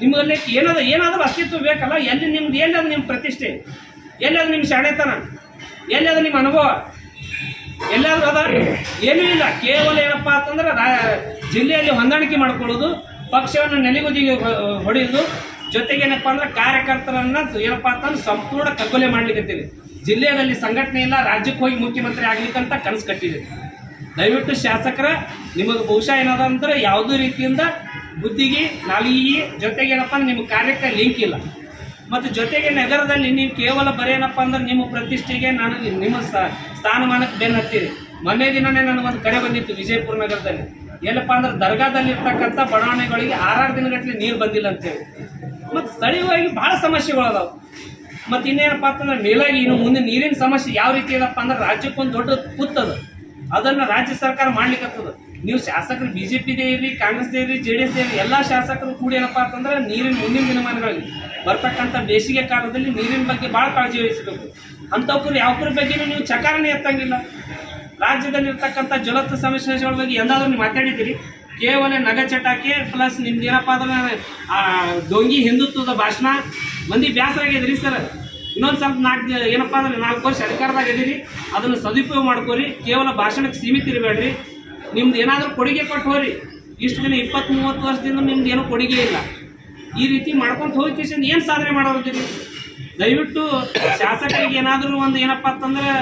ನಿಮ್ಮಲ್ಲಿ ಏನಾದರೂ ಅಸ್ತಿತ್ವ ಬೇಕಲ್ಲ. ಎಲ್ಲಿ ನಿಮ್ದು ಎಲ್ಲದು ನಿಮ್ಮ ಪ್ರತಿಷ್ಠೆ, ಎಲ್ಲದು ನಿಮ್ಮ ಶಾಣೆತನ, ಎಲ್ಲದು ನಿಮ್ಮ ಅನುಭವ, ಎಲ್ಲಾದರೂ ಅದ? ಏನೂ ಇಲ್ಲ. ಕೇವಲ ಏನಪ್ಪ ಅಂತಂದ್ರೆ ಜಿಲ್ಲೆಯಲ್ಲಿ ಹೊಂದಾಣಿಕೆ ಮಾಡ್ಕೊಳ್ಳೋದು, ಪಕ್ಷವನ್ನು ನೆಲೆಗುದಿಗೆ ಹೊಡೆಯೋದು, ಜೊತೆಗೇನಪ್ಪ ಅಂದ್ರೆ ಕಾರ್ಯಕರ್ತರನ್ನು ಏನಪ್ಪ ಅಂತಂದ್ರೆ ಸಂಪೂರ್ಣ ಕಗ್ಗೊಲೆ ಮಾಡ್ಲಿಕ್ಕತ್ತೀರಿ. ಜಿಲ್ಲೆಯಲ್ಲಿ ಸಂಘಟನೆ ಇಲ್ಲ, ರಾಜ್ಯಕ್ಕೆ ಹೋಗಿ ಮುಖ್ಯಮಂತ್ರಿ ಆಗ್ಲಿಕ್ಕಂತ ಕನಸು ಕಟ್ಟಿದೆ. ದಯವಿಟ್ಟು ಶಾಸಕರ ನಿಮಗೆ ಬಹುಶಃ ಏನದ ಅಂದ್ರೆ ಯಾವುದೇ ರೀತಿಯಿಂದ ಬುದ್ಧಿಗೆ ನಾಲಿಗೆ ಜೊತೆಗೇನಪ್ಪ ಅಂದ್ರೆ ನಿಮ್ಮ ಕಾರ್ಯಕ್ಕೆ ಲಿಂಕ್ ಇಲ್ಲ. ಮತ್ತು ಜೊತೆಗೆ ನಗರದಲ್ಲಿ ನೀವು ಕೇವಲ ಬರೇನಪ್ಪ ಅಂದ್ರೆ ನಿಮ್ಮ ಪ್ರತಿಷ್ಠೆಗೆ ನಾನು ನಿಮ್ಮ ಸ್ಥಾನಮಾನಕ್ಕೆ ಬೆನ್ನು ಹತ್ತೀರಿ. ಮೊನ್ನೆ ದಿನವೇ ನನಗೊಂದು ಕರೆ ಬಂದಿತ್ತು ವಿಜಯಪುರ ನಗರದಲ್ಲಿ. ಏನಪ್ಪ ಅಂದ್ರೆ ದರ್ಗಾದಲ್ಲಿ ಇರ್ತಕ್ಕಂಥ ಬಡಾವಣೆಗಳಿಗೆ 6 ದಿನಗಟ್ಟಲೆ ನೀರು ಬಂದಿಲ್ಲ ಅಂತೇಳಿ. ಮತ್ತು ಸ್ಥಳೀಯವಾಗಿ ಭಾಳ ಸಮಸ್ಯೆಗಳು ಅದಾವೆ. ಮತ್ತು ಇನ್ನೇನಪ್ಪ ಅಂತಂದ್ರೆ ಮೇಲಾಗಿ ಇನ್ನು ಮುಂದೆ ನೀರಿನ ಸಮಸ್ಯೆ ಯಾವ ರೀತಿ ಇದಪ್ಪ ಅಂದ್ರೆ ರಾಜ್ಯಕ್ಕೊಂದು ದೊಡ್ಡ ಕುತ್ತದ, ಅದನ್ನು ರಾಜ್ಯ ಸರ್ಕಾರ ಮಾಡ್ಲಿಕ್ಕತ್ತದ. ನೀವು ಶಾಸಕರು BJPದೇ ಇರಲಿ, ಕಾಂಗ್ರೆಸ್ದೇ ಇರಲಿ, JDS ಇರಲಿ, ಎಲ್ಲ ಶಾಸಕರು ಕೂಡ ಏನಪ್ಪ ಅಂತಂದ್ರೆ ನೀರಿನ ಮುಂದಿನ ದಿನಮಾನಗಳಲ್ಲಿ ಬರ್ತಕ್ಕಂಥ ಬೇಸಿಗೆ ಕಾಲದಲ್ಲಿ ನೀರಿನ ಬಗ್ಗೆ ಭಾಳ ಕಾಳಜಿ ವಹಿಸಬೇಕು. ಅಂಥವ್ರು ಯಾವ್ದ್ರ ಬಗ್ಗೆನೂ ನೀವು ಚಕಾರನೇ ಎತ್ತಂಗಿಲ್ಲ. ರಾಜ್ಯದಲ್ಲಿರ್ತಕ್ಕಂಥ ಜ್ವಲಂತ ಸಮಸ್ಯೆಗಳ ಬಗ್ಗೆ ಎಂದಾದ್ರೂ ನೀವು ಮಾತಾಡಿದ್ದೀರಿ? ಕೇವಲ ನಗಚಟಾಕೆ ಪ್ಲಸ್ ನಿಮ್ದು ಏನಪ್ಪ ಅಂದ್ರೆ ಡೊಂಗಿ ಹಿಂದುತ್ವದ ಭಾಷಣ ಮಂದಿ ಬೇಸರಾಗಿದ್ರಿ ಸರ್. ಇನ್ನೊಂದು ಸ್ವಲ್ಪ ಏನಪ್ಪ ಅಂದ್ರೆ 4 ವರ್ಷ ಅಧಿಕಾರದಾಗ ಇದೀರಿ, ಅದನ್ನು ಸದುಪಯೋಗ ಮಾಡ್ಕೋರಿ. ಕೇವಲ ಭಾಷಣಕ್ಕೆ ಸೀಮಿತ ಇರಬೇಡ್ರಿ. ನಿಮ್ದು ಏನಾದರೂ ಕೊಡುಗೆ ಕೊಟ್ಟು ಹೋರಿ. ಇಷ್ಟು ದಿನ 20-30 ವರ್ಷದಿಂದ ನಿಮ್ದು ಏನೂ ಕೊಡುಗೆ ಇಲ್ಲ. ಈ ರೀತಿ ಮಾಡ್ಕೊಂಡು ಹೋಗಿ ಏನು ಸಾಧನೆ ಮಾಡೋದಿರಿ? ದಯವಿಟ್ಟು ಶಾಸಕರಿಗೆ ಏನಾದರೂ ಒಂದು ಏನಪ್ಪ ಅಂತಂದ್ರೆ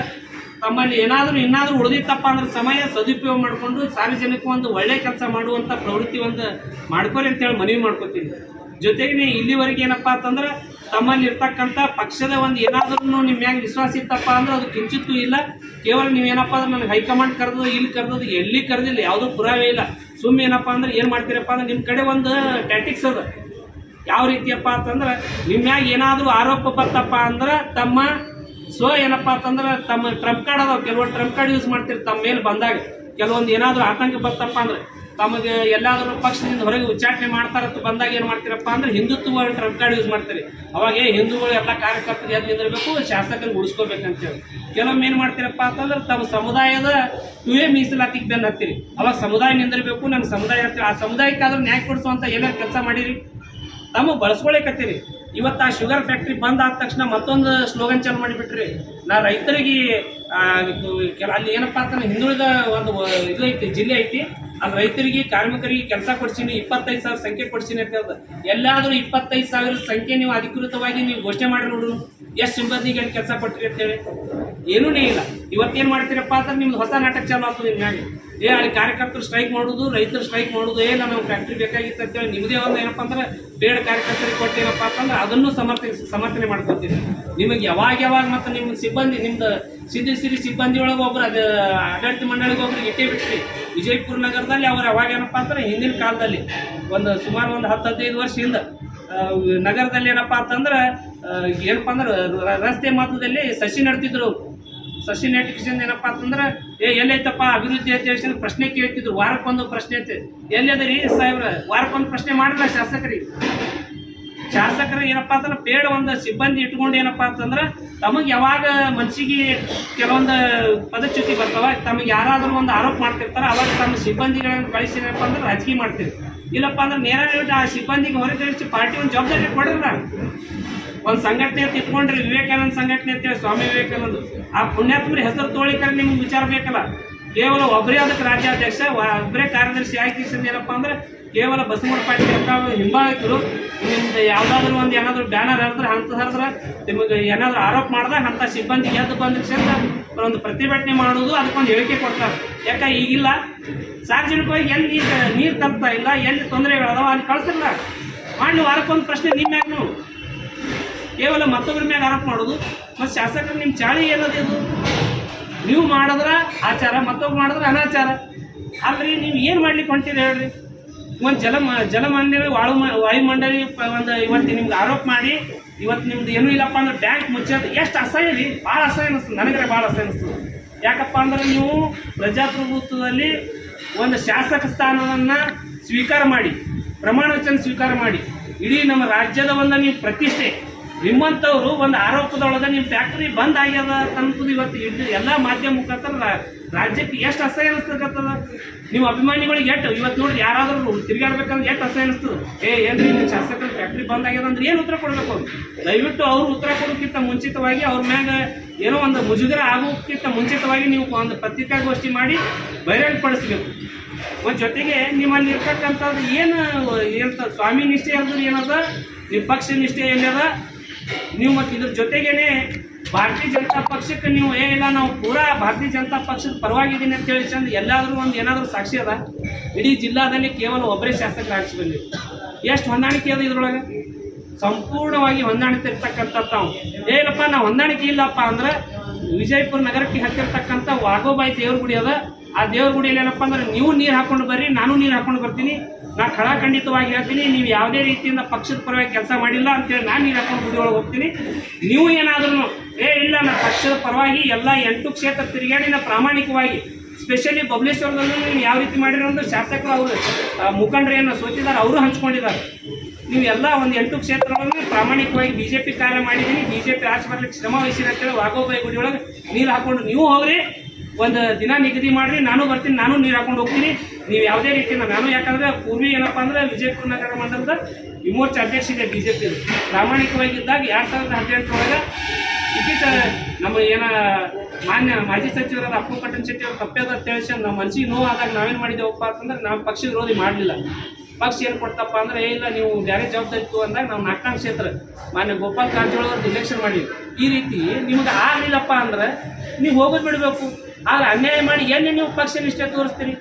ತಮ್ಮಲ್ಲಿ ಇನ್ನಾದರೂ ಉಳಿದಿತ್ತಪ್ಪ ಅಂದ್ರೆ ಸಮಯ ಸದುಪಯೋಗ ಮಾಡಿಕೊಂಡು ಸಾರ್ವಜನಿಕ ಒಂದು ಒಳ್ಳೆ ಕೆಲಸ ಮಾಡುವಂಥ ಪ್ರವೃತ್ತಿ ಒಂದು ಮಾಡ್ಕೊರಿ ಅಂತೇಳಿ ಮನವಿ ಮಾಡ್ಕೊತೀನಿ. ಜೊತೆಗೆ ಇಲ್ಲಿವರೆಗೆ ಏನಪ್ಪ ಅಂತಂದ್ರೆ ತಮ್ಮಲ್ಲಿ ಇರ್ತಕ್ಕಂಥ ಪಕ್ಷದ ಒಂದು ಏನಾದ್ರೂ ನಿಮ್ಮ ಮ್ಯಾಗ ವಿಶ್ವಾಸ ಇತ್ತಪ್ಪ ಅಂದ್ರೆ ಅದು ಕಿಂಚಿತ್ತೂ ಇಲ್ಲ. ಕೇವಲ ನೀವೇನಪ್ಪ ಅಂದ್ರೆ ನನಗೆ ಹೈಕಮಾಂಡ್ ಕರೆದು ಇಲ್ಲಿ ಕರೆದು ಎಲ್ಲಿ ಕರೆದಿಲ್ಲ, ಯಾವುದೂ ಪುರಾವೆ ಇಲ್ಲ. ಸುಮ್ಮನೆ ಏನಪ್ಪ ಅಂದ್ರೆ ಏನು ಮಾಡ್ತೀರಪ್ಪ ಅಂದ್ರೆ ನಿಮ್ಮ ಕಡೆ ಒಂದು ಟ್ಯಾಟಿಕ್ಸ್ ಅದ. ಯಾವ ರೀತಿಯಪ್ಪ ಅಂತಂದ್ರೆ ನಿಮ್ಮ ಮ್ಯಾಗ ಏನಾದರೂ ಆರೋಪ ಬರ್ತಪ್ಪ ಅಂದ್ರೆ ತಮ್ಮ ಏನಪ್ಪ ಅಂತಂದ್ರೆ ತಮ್ಮ ಟ್ರಂಪ್ ಕಾರ್ಡ್ ಅದಾವ, ಕೆಲವೊಂದು ಟ್ರಂಪ್ ಕಾರ್ಡ್ ಯೂಸ್ ಮಾಡ್ತೀರಿ. ತಮ್ಮ ಮೇಲೆ ಬಂದಾಗ ಕೆಲವೊಂದು ಏನಾದರೂ ಆತಂಕ ಬರ್ತಪ್ಪ ಅಂದ್ರೆ ತಮಗೆ ಎಲ್ಲಾದರೂ ಪಕ್ಷದಿಂದ ಹೊರಗೆ ಉಚ್ಚಾಟನೆ ಮಾಡ್ತಾರಂತ ಬಂದಾಗ ಏನು ಮಾಡ್ತೀರಪ್ಪ ಅಂದ್ರೆ ಹಿಂದುತ್ವ ಟ್ರಂಪ್ ಕಾರ್ಡ್ ಯೂಸ್ ಮಾಡ್ತೀರಿ. ಅವಾಗ ಹಿಂದೂಗಳು ಎಲ್ಲ ಕಾರ್ಯಕರ್ತರು ಎದ್ದು ನಿಂದಿರಬೇಕು, ಶಾಸಕರಿಗೆ ಉಳಿಸ್ಕೋಬೇಕಂತೇಳಿ. ಕೆಲವೊಮ್ಮೆ ಏನು ಮಾಡ್ತೀರಪ್ಪ ಅಂತಂದ್ರೆ ತಮ್ಮ ಸಮುದಾಯದ ಮೀಸಲಾತಿಗೆ ಬೆನ್ನು ಹತ್ತೀರಿ. ಅವಾಗ ಸಮುದಾಯ ನಿಂದಿರಬೇಕು, ನನ್ನ ಸಮುದಾಯ ಹತ್ತೀರಿ. ಆ ಸಮುದಾಯಕ್ಕಾದ್ರೂ ನ್ಯಾಯ ಕೊಡಿಸುವಂಥ ಏನಾರು ಕೆಲಸ ಮಾಡಿರಿ, ತಮ್ಮ ಬಳಸ್ಕೊಳ್ಳೇಕತ್ತೀರಿ. ಇವತ್ತು ಆ ಶುಗರ್ ಫ್ಯಾಕ್ಟ್ರಿ ಬಂದ್ ಆದ ತಕ್ಷಣ ಮತ್ತೊಂದು ಸ್ಲೋಗನ್ ಚಾಲು ಮಾಡಿಬಿಟ್ರಿ. ನಾ ರೈತರಿಗೆ ಅಲ್ಲಿ ಏನಪ್ಪ ಅಂತಂದ್ರೆ ಹಿಂದುಳಿದ ಒಂದು ಇದು ಐತಿ, ಜಿಲ್ಲೆ ಐತಿ, ಅಲ್ಲಿ ರೈತರಿಗೆ ಕಾರ್ಮಿಕರಿಗೆ ಕೆಲಸ ಕೊಡ್ಸೀನಿ, 25,000 ಸಂಖ್ಯೆ ಕೊಡ್ಸೀನಿ ಅಂತ ಹೇಳ್ದ. ಎಲ್ಲಾದರೂ 25,000 ಸಂಖ್ಯೆ ನೀವು ಅಧಿಕೃತವಾಗಿ ನೀವು ಘೋಷಣೆ ಮಾಡಿ ನೋಡ್ರು, ಎಷ್ಟು ಸಿಬ್ಬಂದಿಗೆ ಕೆಲಸ ಕೊಟ್ಟಿರಿ ಅಂತೇಳಿ ಏನೂ ಇಲ್ಲ. ಇವತ್ತೇನು ಮಾಡ್ತೀರಪ್ಪ ಅಂತಂದ್ರೆ ನಿಮ್ದು ಹೊಸ ನಾಟಕ ಚಾಲು ಆಗ್ತದೆ. ನಿಮ್ಗೆ ಅಲ್ಲಿ ಕಾರ್ಯಕರ್ತರು ಸ್ಟ್ರೈಕ್ ಮಾಡೋದು, ರೈತರು ಸ್ಟ್ರೈಕ್ ಮಾಡೋದು, ನಾವು ಫ್ಯಾಕ್ಟ್ರಿ ಬೇಕಾಗಿತ್ತು ಅಂತೇಳಿ ನಿಮ್ಮದೇ ಒಂದು ಏನಪ್ಪ ಅಂದ್ರೆ ಬೇಡ ಕಾರ್ಯಕರ್ತರಿಗೆ ಕೊಟ್ಟಿರಪ್ಪ ಅಂತಂದ್ರೆ ಅದನ್ನು ಸಮರ್ಥನೆ ಮಾಡ್ಕೊತೀರಿ. ನಿಮಗೆ ಯಾವಾಗ ಮತ್ತು ನಿಮ್ಮ ಸಿಬ್ಬಂದಿ ನಿಮ್ದು ಸಿರಿ ಸಿಬ್ಬಂದಿ ಒಳಗೆ ಒಬ್ರು ಅದು ಆಡಳಿತ ಮಂಡಳಿಗೆ ಒಬ್ರು ಇಟ್ಟೇ ಬಿಟ್ರಿ. ವಿಜಯಪುರ ನಗರದಲ್ಲಿ ಅವ್ರು ಯಾವಾಗ ಏನಪ್ಪ ಅಂದ್ರೆ ಹಿಂದಿನ ಕಾಲದಲ್ಲಿ ಸುಮಾರು ಒಂದು 10-15 ವರ್ಷದಿಂದ ನಗರದಲ್ಲಿ ಏನಪ್ಪ ಅಂತಂದ್ರೆ ಏನಪ್ಪ ಅಂದ್ರೆ ರಸ್ತೆ ಮಾತ್ರದಲ್ಲಿ ಸಸಿ ನೆಡ್ತಿದ್ರು. ಸಸಿ ನೆಟ್ಟಿಸಿಂದ ಏನಪ್ಪ ಅಂತಂದ್ರೆ ಎಲ್ಲೈತಪ್ಪ ಅಭಿವೃದ್ಧಿ ಅಂತ ಹೇಳಿ ಪ್ರಶ್ನೆ ಕೇಳ್ತಿದ್ರು. ವಾರಕ್ಕೊಂದು ಪ್ರಶ್ನೆ ಐತೆ, ಎಲ್ಲದರಿ ಸಾಹೇಬ್ರ ವಾರಕ್ಕೊಂದು ಪ್ರಶ್ನೆ ಮಾಡಿಲ್ಲ ಶಾಸಕರು ಏನಪ್ಪ ಅಂತಂದ್ರೆ ಪೇಡ ಒಂದು ಸಿಬ್ಬಂದಿ ಇಟ್ಕೊಂಡು ಏನಪ್ಪ ಅಂತಂದ್ರೆ ತಮಗೆ ಯಾವಾಗ ಮನಸ್ಸಿಗೆ ಕೆಲವೊಂದು ಪದಚ್ಯುತಿ ಬರ್ತಾವ, ತಮಗೆ ಯಾರಾದರೂ ಒಂದು ಆರೋಪ ಮಾಡ್ತಿರ್ತಾರೆ, ಅವಾಗ ತಮ್ಮ ಸಿಬ್ಬಂದಿಗಳನ್ನು ಕಳಿಸಿ ಏನಪ್ಪ ಅಂದ್ರೆ ರಾಜಕೀಯ ಮಾಡ್ತೀರಿ. ಇಲ್ಲಪ್ಪ ಅಂದ್ರೆ ನೇರ ಆ ಸಿಬ್ಬಂದಿಗೆ ಹೊರತುಪಡಿಸಿ ಪಾರ್ಟಿ ಒಂದು ಜವಾಬ್ದಾರಿ ಕೊಡಿಲ್ಲ. ಒಂದು ಸಂಘಟನೆ ಅಂತ ಇಟ್ಕೊಂಡ್ರಿ, ವಿವೇಕಾನಂದ ಸಂಘಟನೆ ಅಂತೇಳಿ, ಸ್ವಾಮಿ ವಿವೇಕಾನಂದ. ಆ ಪುಣ್ಯಾತ್ಮರಿ ಹೆಸರು ತೋಳಿಕರೆ ನಿಮ್ಗೆ ವಿಚಾರ ಬೇಕಲ್ಲ. ಕೇವಲ ಒಬ್ಬರೇ ಅದಕ್ಕೆ ರಾಜ್ಯಾಧ್ಯಕ್ಷ, ಒಬ್ಬರೇ ಕಾರ್ಯದರ್ಶಿ ಆಯ್ಕೆ ಏನಪ್ಪ ಅಂದ್ರೆ ಕೇವಲ ಬಸವಣ್ಣ ಪಾಟೀಲ್ ಹಿಂಬಾಲಿಕರು ನಿಮ್ದು ಯಾವುದಾದ್ರೂ ಒಂದು ಏನಾದರೂ ಬ್ಯಾನರ್ ಹರಿದ್ರೆ ನಿಮಗೆ ಏನಾದರೂ ಆರೋಪ ಮಾಡಿದಾಗ ಅಂಥ ಸಿಬ್ಬಂದಿ ಎದ್ದು ಬಂದ ಒಂದು ಪ್ರತಿಭಟನೆ ಮಾಡೋದು, ಅದಕ್ಕೊಂದು ಹೇಳಿಕೆ ಕೊಡ್ತಾರೆ. ಯಾಕೆ ಈಗಿಲ್ಲ ಸಾರ್ವಜನಿಕವಾಗಿ ಎಲ್ಲಿ ನೀರು ತಪ್ತಾ ಇಲ್ಲ, ಎಲ್ಲಿ ತೊಂದರೆಗಳದಾವ ಅಲ್ಲಿ ಕಳಿಸಿಲ್ಲ ಮಾಡಿ ವಾರಕ್ಕೊಂದು ಪ್ರಶ್ನೆ ನಿಮ್ಮ ಮ್ಯಾಗ ಕೇವಲ ಮತ್ತೊಬ್ಬರ ಮ್ಯಾಗ ಆರೋಪ ಮಾಡೋದು. ಮತ್ತು ಶಾಸಕರು ನಿಮ್ಮ ಚಾಳಿ ಏನದು, ನೀವು ಮಾಡಿದ್ರೆ ಆಚಾರ, ಮತ್ತೊಬ್ಬರು ಮಾಡಿದ್ರೆ ಅನಾಚಾರ. ಆದ್ರೆ ನೀವು ಏನು ಮಾಡ್ಲಿಕ್ಕೆ ಹೊಂಟಿರಿ ಹೇಳ್ರಿ? ಒಂದು ಜಲಮಂಡಳಿ ವಾಯುಮಂಡಳಿ ಒಂದು ಇವತ್ತು ನಿಮ್ಗೆ ಆರೋಪ ಮಾಡಿ ಇವತ್ತು ನಿಮ್ದು ಏನೂ ಇಲ್ಲಪ್ಪ ಅಂದ್ರೆ ಬ್ಯಾಂಕ್ ಮುಚ್ಚೋದು ಎಷ್ಟು ಅಸಹ್ಯ ರೀ, ಭಾಳ ಅಸಹ್ಯ ಅನ್ನಿಸ್ತದೆ. ನನಗೆ ಭಾಳ ಅಸಹ್ಯ ಅನ್ನಿಸ್ತದೆ. ಯಾಕಪ್ಪ ಅಂದ್ರೆ ನೀವು ಪ್ರಜಾಪ್ರಭುತ್ವದಲ್ಲಿ ಒಂದು ಶಾಸಕ ಸ್ಥಾನವನ್ನು ಸ್ವೀಕಾರ ಮಾಡಿ, ಪ್ರಮಾಣ ವಚನ ಸ್ವೀಕಾರ ಮಾಡಿ, ಇಡೀ ನಮ್ಮ ರಾಜ್ಯದ ಒಂದು ನೀವು ಪ್ರತಿಷ್ಠೆ, ನಿಮ್ಮಂಥವ್ರು ಒಂದು ಆರೋಪದೊಳಗೆ ನಿಮ್ಮ ಫ್ಯಾಕ್ಟ್ರಿ ಬಂದ್ ಆಗ್ಯದ ಅಂತದ್ದು ಇವತ್ತು ಎಲ್ಲ ಮಾಧ್ಯಮ ಮುಖಾಂತರ ರಾಜ್ಯಕ್ಕೆ ಎಷ್ಟು ಅಸಹ್ಯ ಅನಿಸ್ತಕ್ಕಂಥದ. ನೀವು ಅಭಿಮಾನಿಗಳಿಗೆ ಇವತ್ತು ನೋಡಿ ಯಾರಾದರೂ ತಿರುಗಾಡ್ಬೇಕಂದ್ರೆ ಎಷ್ಟು ಅಸಹ್ಯ ಅನಿಸ್ತದೆ. ಏನ್ರಿ ನಿಮ್ಮ ಶಾಸಕರ ಫ್ಯಾಕ್ಟ್ರಿ ಬಂದ್ ಆಗ್ಯದ ಅಂದ್ರೆ ಏನು ಉತ್ತರ ಕೊಡಬೇಕು? ದಯವಿಟ್ಟು ಅವ್ರು ಉತ್ತರ ಕೊಡೋಕ್ಕಿಂತ ಮುಂಚಿತವಾಗಿ ಅವ್ರ ಮ್ಯಾಗ ಏನೋ ಒಂದು ಮುಜುಗರ ಆಗೋಕ್ಕಿಂತ ಮುಂಚಿತವಾಗಿ ನೀವು ಒಂದು ಪತ್ರಿಕಾಗೋಷ್ಠಿ ಮಾಡಿ ಬಹಿರಂಗಪಡಿಸ್ಬೇಕು. ಮತ್ತು ಜೊತೆಗೆ ನಿಮ್ಮಲ್ಲಿ ಇರ್ತಕ್ಕಂಥದ್ದು ಏನು ಸ್ವಾಮಿ ನಿಷ್ಠೆ ಅಂದ್ರೆ ಏನದ, ನಿಮ್ಮ ಪಕ್ಷ ನಿಷ್ಠೆ ಎಲ್ಲದ ನೀವು. ಮತ್ತು ಇದ್ರ ಜೊತೆಗೇನೆ ಭಾರತೀಯ ಜನತಾ ಪಕ್ಷಕ್ಕೆ ನೀವು ಇಲ್ಲ ನಾವು ಪೂರಾ ಭಾರತೀಯ ಜನತಾ ಪಕ್ಷದ ಪರವಾಗಿದ್ದೀನಿ ಅಂತೇಳಿ ಚಂದ ಎಲ್ಲಾದರೂ ಒಂದು ಏನಾದರೂ ಸಾಕ್ಷಿ ಅದ? ಇಡೀ ಜಿಲ್ಲಾದಲ್ಲಿ ಕೇವಲ ಒಬ್ಬರೇ ಶಾಸಕರು ಆರಿಸಿ ಬಂದಿದೆ. ಎಷ್ಟು ಹೊಂದಾಣಿಕೆ ಅದ ಇದ್ರೊಳಗೆ? ಸಂಪೂರ್ಣವಾಗಿ ಹೊಂದಾಣಿಕೆ ಇರ್ತಕ್ಕಂಥ ತಾವು ಏನಪ್ಪ ನಾವು ಹೊಂದಾಣಿಕೆ ಇಲ್ಲಪ್ಪ ಅಂದ್ರೆ ವಿಜಯಪುರ ನಗರಕ್ಕೆ ಹತ್ತಿರ್ತಕ್ಕಂಥ ವಾಗೋಬಾಯಿ ದೇವ್ರ ಗುಡಿ ಅದ. ಆ ದೇವ್ರ ಗುಡಿಯಲ್ಲಿ ಏನಪ್ಪ ಅಂದ್ರೆ ನೀವು ನೀರು ಹಾಕೊಂಡು ಬರ್ರಿ, ನಾನು ನೀರು ಹಾಕೊಂಡು ಬರ್ತೀನಿ. ನಾನು ಖಡಾಖಂಡಿತವಾಗಿ ಹೇಳ್ತೀನಿ, ನೀವು ಯಾವುದೇ ರೀತಿಯಿಂದ ಪಕ್ಷದ ಪರವಾಗಿ ಕೆಲಸ ಮಾಡಿಲ್ಲ ಅಂತೇಳಿ ನಾನು ನೀರು ಹಾಕೊಂಡು ಗುಡಿ ಒಳಗೆ ಹೋಗ್ತೀನಿ. ನೀವು ಏನಾದ್ರೂ ಇಲ್ಲ ನಾನು ಪಕ್ಷದ ಪರವಾಗಿ ಎಲ್ಲ 8 ಕ್ಷೇತ್ರ ತಿರುಗಾಡಿ ನಾನು ಪ್ರಾಮಾಣಿಕವಾಗಿ ಸ್ಪೆಷಲಿ ಬಬಲೇಶ್ವರದಲ್ಲೂ ನೀವು ಯಾವ ರೀತಿ ಮಾಡಿರೋ ಅಂದ್ರೆ ಶಾಸಕರು ಅವರು ಮುಖಂಡರು ಏನು ಸೋತಿದ್ದಾರೆ ಅವರು ಹಂಚ್ಕೊಂಡಿದ್ದಾರೆ. ನೀವು ಎಲ್ಲ ಒಂದು 8 ಕ್ಷೇತ್ರಗಳಲ್ಲಿ ಪ್ರಾಮಾಣಿಕವಾಗಿ BJP ಕಾರ್ಯ ಮಾಡಿದ್ದೀನಿ, BJP ಆಚೆ ಬರ್ಲಿಕ್ಕೆ ಶ್ರಮ ವಹಿಸಿರಿ ಅಂತೇಳಿ ವಾಗೋಬಾಯಿ ಗುಡಿ ಒಳಗೆ ನೀರು ಹಾಕೊಂಡು ನೀವು ಹೋಗ್ರಿ, ಒಂದು ದಿನ ನಿಗದಿ ಮಾಡಿರಿ, ನಾನು ಬರ್ತೀನಿ, ನಾನು ನೀರು ಹಾಕೊಂಡು ಹೋಗ್ತೀನಿ. ನೀವು ಯಾವುದೇ ರೀತಿಯಿಂದ ನಾನು ಯಾಕಂದರೆ ಪೂರ್ವಿ ಏನಪ್ಪ ಅಂದರೆ ವಿಜಯಪುರ ನಗರ ಮಂಡಲದ ವಿಮೋರ್ಚ ಅಧ್ಯಕ್ಷ ಇದೆ BJP ಪ್ರಾಮಾಣಿಕವಾಗಿದ್ದಾಗ 2018 ಟಿಕೆಟ್ ನಮ್ಮ ಮಾನ್ಯ ಮಾಜಿ ಸಚಿವರಾದ ಅಪ್ಪು ಪಟ್ಟಣ ಶೆಟ್ಟಿ ಅವರು ತಪ್ಪೇದ ತಿಳಿಸಿ ನಮ್ಮ ಮನಸ್ಸಿಗೆ ನೋವು ಆದಾಗ ನಾವೇನು ಮಾಡಿದ್ದೇವಪ್ಪ ಅಂತಂದ್ರೆ ನಾವು ಪಕ್ಷ ವಿರೋಧಿ ಮಾಡಲಿಲ್ಲ. ಪಕ್ಷ ಏನು ಕೊಡ್ತಪ್ಪ ಅಂದರೆ ಇಲ್ಲ ನೀವು ಬೇರೆ ಜವಾಬ್ದಾರಿ ಇತ್ತು ಅಂದಾಗ ನಾವು 4 ಕ್ಷೇತ್ರ ಮಾನ್ಯ ಗೋಪಾಲ್ ಕಾರಜೋಳ ಅವ್ರದ್ದು ಇಲೆಕ್ಷನ್ ಮಾಡಿದ್ವಿ. ಈ ರೀತಿ ನಿಮ್ಗೆ ಆಗಲಿಲ್ಲಪ್ಪ ಅಂದ್ರೆ ನೀವು ಹೋಗೋದು ಬಿಡಬೇಕು. ಆಗ ಅನ್ಯಾಯ ಮಾಡಿ ಎಲ್ಲಿ ನೀವು ಪಕ್ಷ ನಿಷ್ಠೆ ತೋರಿಸ್ತೀರಿ?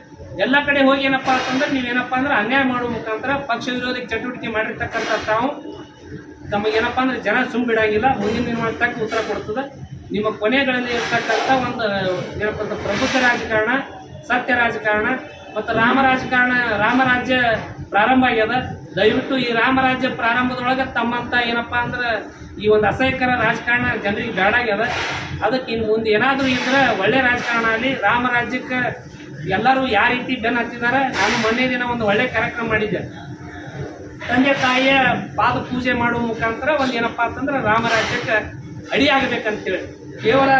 ಎಲ್ಲ ಕಡೆ ಹೋಗಿ ಏನಪ್ಪ ಅಂತಂದ್ರೆ ನೀವೇನಪ್ಪ ಅಂದ್ರೆ ಅನ್ಯಾಯ ಮಾಡುವ ಮುಖಾಂತರ ಪಕ್ಷ ವಿರೋಧಿ ಚಟುವಟಿಕೆ ಮಾಡಿರ್ತಕ್ಕಂಥ ತಾವು ತಮಗೇನಪ್ಪ ಅಂದರೆ ಜನ ಸುಮ್ಮ ಬಿಡಂಗಿಲ್ಲ. ಮುಂದಿನ ದಿನ ತಕ್ಕ ಉತ್ತರ ಕೊಡ್ತದೆ. ನಿಮ್ಮ ಕೊನೆಗಳಲ್ಲಿ ಇರ್ತಕ್ಕಂಥ ಒಂದು ಏನಪ್ಪ ಅಂತ ಪ್ರಬುದ್ಧ ರಾಜಕಾರಣ, ಸತ್ಯ ರಾಜಕಾರಣ ಮತ್ತು ರಾಮರಾಜ್ಯ ಪ್ರಾರಂಭ ಆಗ್ಯದ. ದಯವಿಟ್ಟು ಈ ರಾಮರಾಜ್ಯ ಪ್ರಾರಂಭದೊಳಗೆ ತಮ್ಮಂಥ ಏನಪ್ಪ ಅಂದ್ರೆ ಈ ಒಂದು ಅಸಹ್ಯಕರ ರಾಜಕಾರಣ ಜನರಿಗೆ ಬೇಡಾಗ್ಯದ. ಅದಕ್ಕೆ ಇನ್ನು ಮುಂದೆ ಏನಾದರೂ ಇದ್ರೆ ಒಳ್ಳೆ ರಾಜಕಾರಣ ಆಗಲಿ. ರಾಮರಾಜ್ಯಕ್ಕೆ ಎಲ್ಲರೂ ಯಾವ ರೀತಿ ಬೆನ್ನು ಹತ್ತಿದ್ದಾರೆ. ನಾನು ಮೊನ್ನೆ ದಿನ ಒಂದು ಒಳ್ಳೆ ಕಾರ್ಯಕ್ರಮ ಮಾಡಿದ್ದೆ. ತಂದೆ ತಾಯಿಯ ಪಾದ ಪೂಜೆ ಮಾಡುವ ಮುಖಾಂತರ ಒಂದು ಏನಪ್ಪ ಅಂತಂದ್ರೆ ರಾಮರಾಜ್ಯಕ್ಕೆ ಅಡಿಯಾಗಬೇಕಂತೇಳಿ. ಕೇವಲ